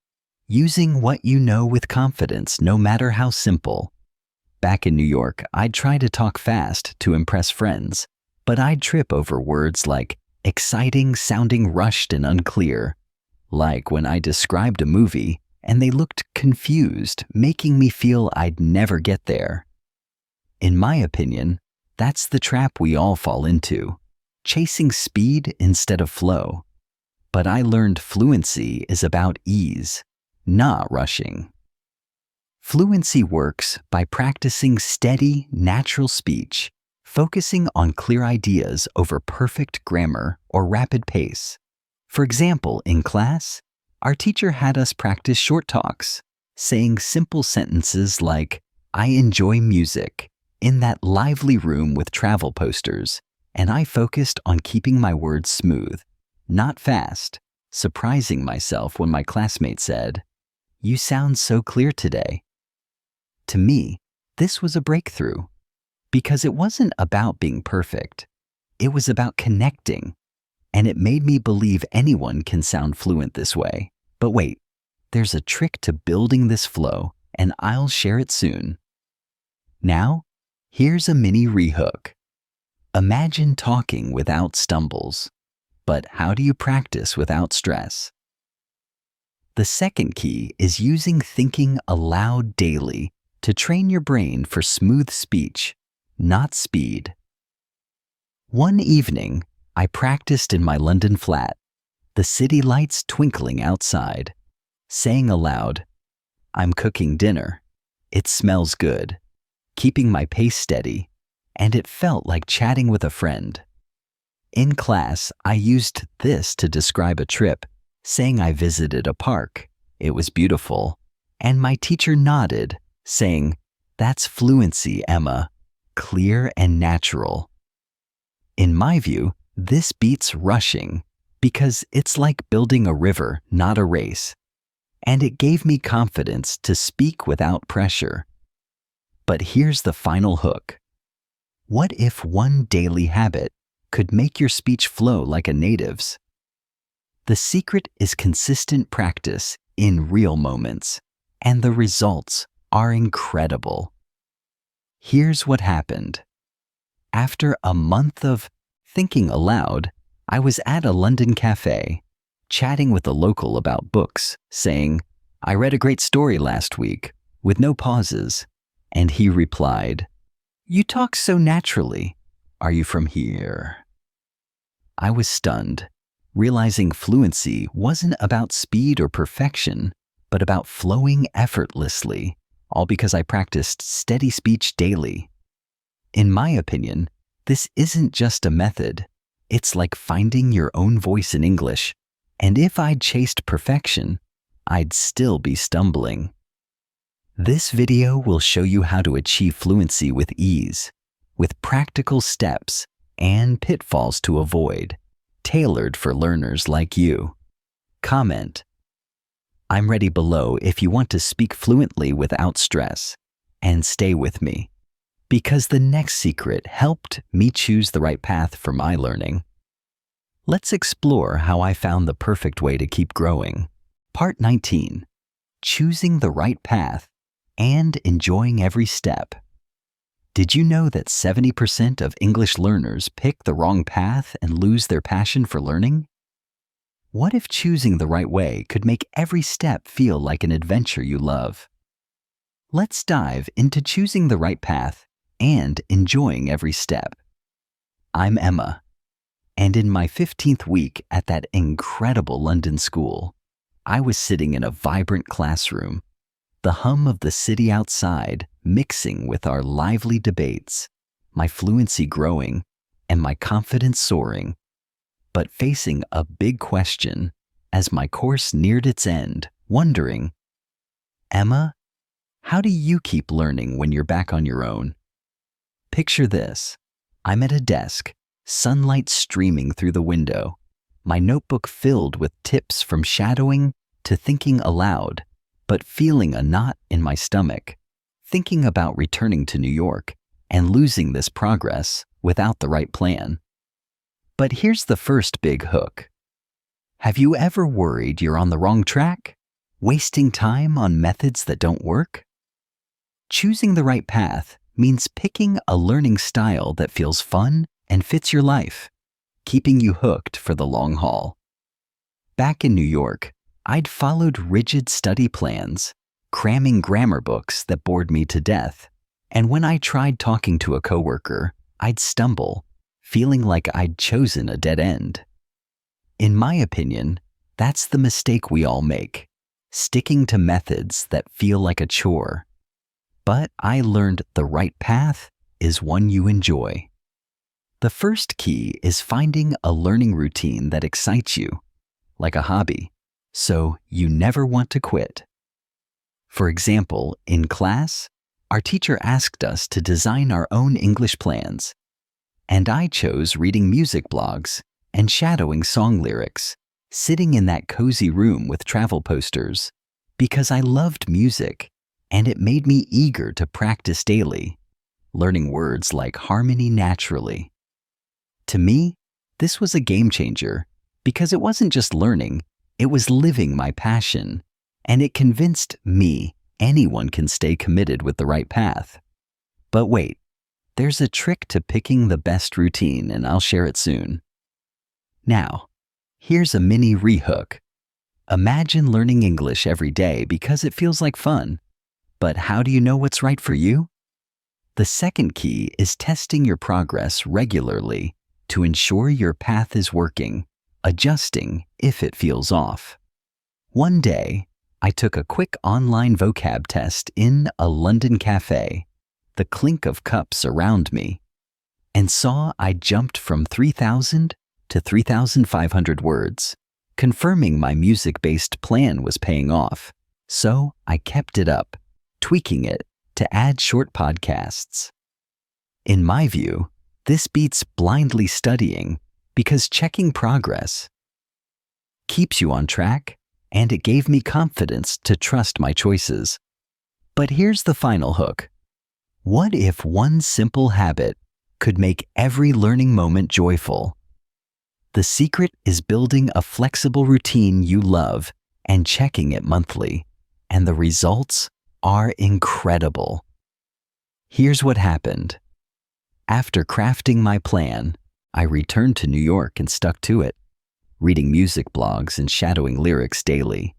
Speaker 1: using what you know with confidence no matter how simple. Back in New York, I'd try to talk fast to impress friends, but I'd trip over words like exciting sounding rushed and unclear, like when I described a movie and they looked confused, making me feel I'd never get there. In my opinion, that's the trap we all fall into, chasing speed instead of flow. But I learned fluency is about ease, not rushing. Fluency works by practicing steady, natural speech, focusing on clear ideas over perfect grammar or rapid pace. For example, in class, our teacher had us practice short talks, saying simple sentences like, "I enjoy music," in that lively room with travel posters, and I focused on keeping my words smooth, not fast, surprising myself when my classmate said, "You sound so clear today." To me, this was a breakthrough, because it wasn't about being perfect. It was about connecting, and it made me believe anyone can sound fluent this way. But wait, there's a trick to building this flow, and I'll share it soon. Now, here's a mini rehook. Imagine talking without stumbles, but how do you practice without stress? The second key is using thinking aloud daily to train your brain for smooth speech, not speed. One evening, I practiced in my London flat, the city lights twinkling outside, saying aloud, "I'm cooking dinner. It smells good," keeping my pace steady, and it felt like chatting with a friend. In class, I used this to describe a trip, saying I visited a park. It was beautiful, and my teacher nodded, saying, "That's fluency, Emma, clear and natural." In my view, this beats rushing, because it's like building a river, not a race, and it gave me confidence to speak without pressure. But here's the final hook. What if one daily habit could make your speech flow like a native's? The secret is consistent practice in real moments, and the results are incredible. Here's what happened. After a month of thinking aloud, I was at a London cafe, chatting with a local about books, saying, "I read a great story last week," with no pauses, and he replied, "You talk so naturally. Are you from here?" I was stunned, realizing fluency wasn't about speed or perfection, but about flowing effortlessly, all because I practiced steady speech daily. In my opinion, this isn't just a method. It's like finding your own voice in English, and if I'd chased perfection, I'd still be stumbling. This video will show you how to achieve fluency with ease, with practical steps and pitfalls to avoid, tailored for learners like you. Comment, "I'm ready" below if you want to speak fluently without stress, and stay with me, because the next secret helped me choose the right path for my learning. Let's explore how I found the perfect way to keep growing. Part 19, Choosing the Right Path and Enjoying Every Step. Did you know that 70% of English learners pick the wrong path and lose their passion for learning? What if choosing the right way could make every step feel like an adventure you love? Let's dive into choosing the right path and enjoying every step. I'm Emma, and in my 15th week at that incredible London school, I was sitting in a vibrant classroom, the hum of the city outside mixing with our lively debates, my fluency growing and my confidence soaring, but facing a big question as my course neared its end, wondering, "Emma, how do you keep learning when you're back on your own?" Picture this. I'm at a desk, sunlight streaming through the window, my notebook filled with tips from shadowing to thinking aloud, but feeling a knot in my stomach, thinking about returning to New York and losing this progress without the right plan. But here's the first big hook. Have you ever worried you're on the wrong track, wasting time on methods that don't work? Choosing the right path means picking a learning style that feels fun and fits your life, keeping you hooked for the long haul. Back in New York, I'd followed rigid study plans, cramming grammar books that bored me to death, and when I tried talking to a coworker, I'd stumble, feeling like I'd chosen a dead end. In my opinion, that's the mistake we all make, sticking to methods that feel like a chore. But I learned the right path is one you enjoy. The first key is finding a learning routine that excites you, like a hobby, so you never want to quit. For example, in class, our teacher asked us to design our own English plans, and I chose reading music blogs and shadowing song lyrics, sitting in that cozy room with travel posters, because I loved music and it made me eager to practice daily, learning words like harmony naturally. To me, this was a game changer because it wasn't just learning, it was living my passion, and it convinced me anyone can stay committed with the right path. But wait, there's a trick to picking the best routine, and I'll share it soon. Now, here's a mini rehook. Imagine learning English every day because it feels like fun. But how do you know what's right for you? The second key is testing your progress regularly to ensure your path is working, adjusting if it feels off. One day, I took a quick online vocab test in a London cafe, the clink of cups around me, and saw I jumped from 3,000 to 3,500 words, confirming my music-based plan was paying off. So I kept it up, tweaking it to add short podcasts. In my view, this beats blindly studying because checking progress keeps you on track, and it gave me confidence to trust my choices. But here's the final hook. What if one simple habit could make every learning moment joyful? The secret is building a flexible routine you love and checking it monthly, and the results are incredible. Here's what happened. After crafting my plan, I returned to New York and stuck to it, reading music blogs and shadowing lyrics daily.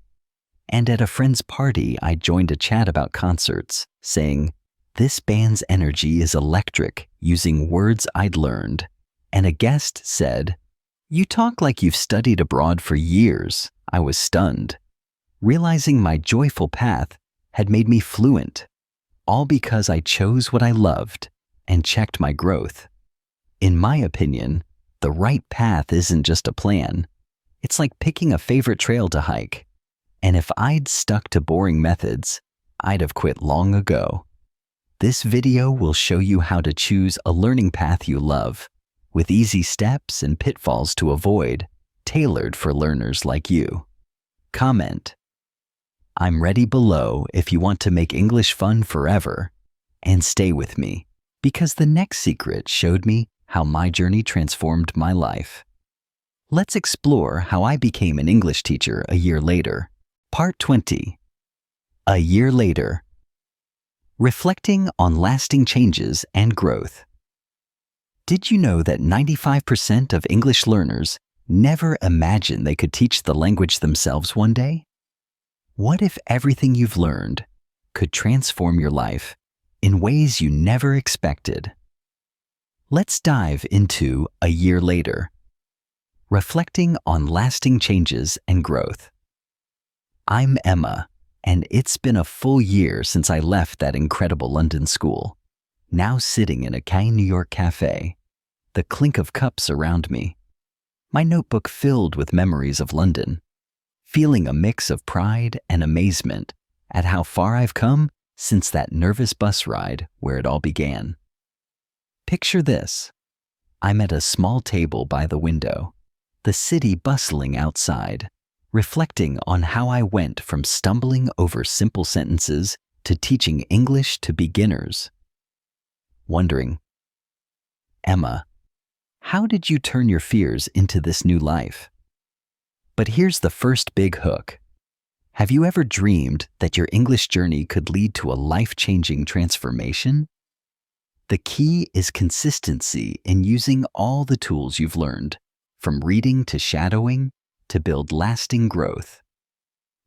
Speaker 1: And at a friend's party, I joined a chat about concerts, saying, "This band's energy is electric," using words I'd learned. And a guest said, "You talk like you've studied abroad for years." I was stunned, realizing my joyful path had made me fluent, all because I chose what I loved and checked my growth. In my opinion, the right path isn't just a plan. It's like picking a favorite trail to hike. And if I'd stuck to boring methods, I'd have quit long ago. This video will show you how to choose a learning path you love, with easy steps and pitfalls to avoid, tailored for learners like you. Comment. I'm ready below if you want to make English fun forever. And stay with me, because the next secret showed me how my journey transformed my life. Let's explore how I became an English teacher a year later. Part 20. A year later. Reflecting on lasting changes and growth. Did you know that 95% of English learners never imagined they could teach the language themselves one day? What if everything you've learned could transform your life in ways you never expected? Let's dive into a year later. Reflecting on lasting changes and growth. I'm Emma, and it's been a full year since I left that incredible London school, now sitting in a New York cafe, the clink of cups around me, my notebook filled with memories of London, feeling a mix of pride and amazement at how far I've come since that nervous bus ride where it all began. Picture this. I'm at a small table by the window, the city bustling outside, reflecting on how I went from stumbling over simple sentences to teaching English to beginners. Wondering, Emma, how did you turn your fears into this new life? But here's the first big hook. Have you ever dreamed that your English journey could lead to a life-changing transformation? The key is consistency in using all the tools you've learned, from reading to shadowing, to build lasting growth.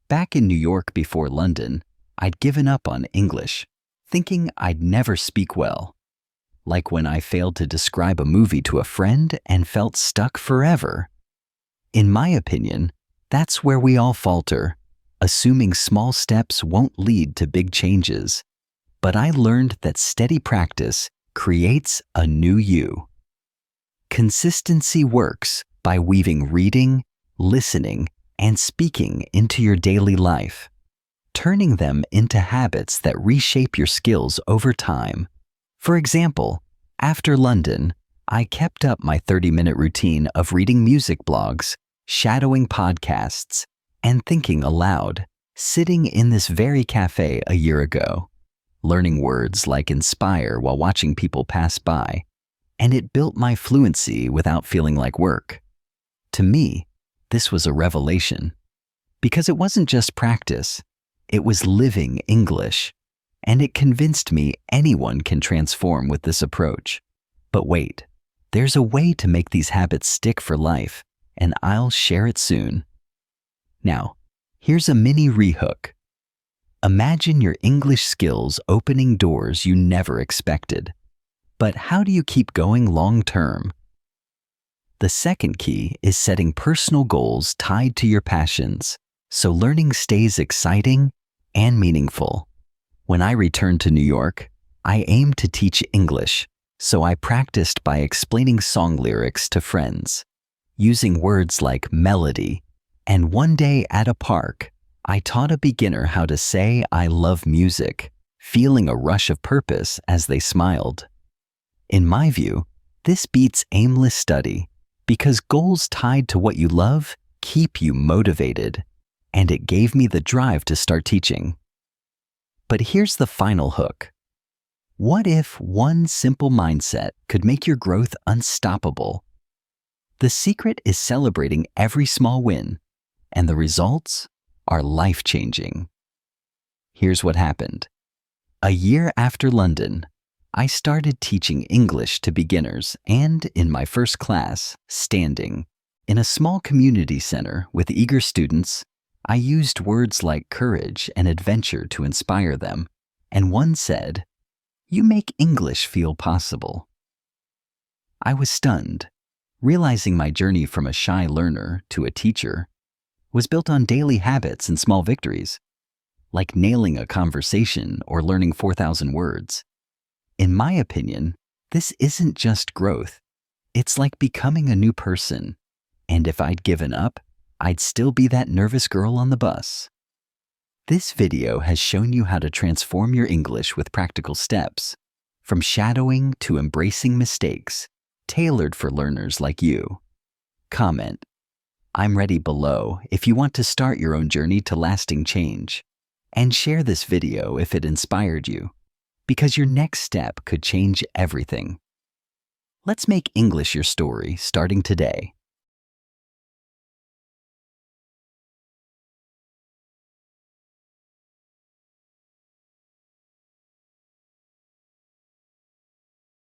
Speaker 1: Back in New York before London, I'd given up on English, thinking I'd never speak well. Like when I failed to describe a movie to a friend and felt stuck forever. In my opinion, that's where we all falter, assuming small steps won't lead to big changes. But I learned that steady practice creates a new you. Consistency works by weaving reading, listening, and speaking into your daily life, turning them into habits that reshape your skills over time. For example, after London, I kept up my 30-minute routine of reading music blogs, shadowing podcasts, and thinking aloud, sitting in this very cafe a year ago, learning words like inspire while watching people pass by, and it built my fluency without feeling like work. To me, this was a revelation, because it wasn't just practice, it was living English, and it convinced me anyone can transform with this approach. But wait, there's a way to make these habits stick for life, and I'll share it soon. Now, here's a mini rehook. Imagine your English skills opening doors you never expected. But how do you keep going long term? The second key is setting personal goals tied to your passions, so learning stays exciting and meaningful. When I returned to New York, I aimed to teach English, so I practiced by explaining song lyrics to friends, using words like melody, and one day at a park, I taught a beginner how to say I love music, feeling a rush of purpose as they smiled. In my view, this beats aimless study, because goals tied to what you love keep you motivated, and it gave me the drive to start teaching. But here's the final hook. What if one simple mindset could make your growth unstoppable? The secret is celebrating every small win, and the results are life-changing. Here's what happened. A year after London, I started teaching English to beginners and, in my first class, standing. In a small community center with eager students, I used words like courage and adventure to inspire them, and one said, "You make English feel possible." I was stunned, realizing my journey from a shy learner to a teacher was built on daily habits and small victories, like nailing a conversation or learning 4,000 words. In my opinion, this isn't just growth. It's like becoming a new person. And if I'd given up, I'd still be that nervous girl on the bus. This video has shown you how to transform your English with practical steps, from shadowing to embracing mistakes, tailored for learners like you. Comment, "I'm ready" below if you want to start your own journey to lasting change. And share this video if it inspired you, because your next step could change everything. Let's make English your story starting today.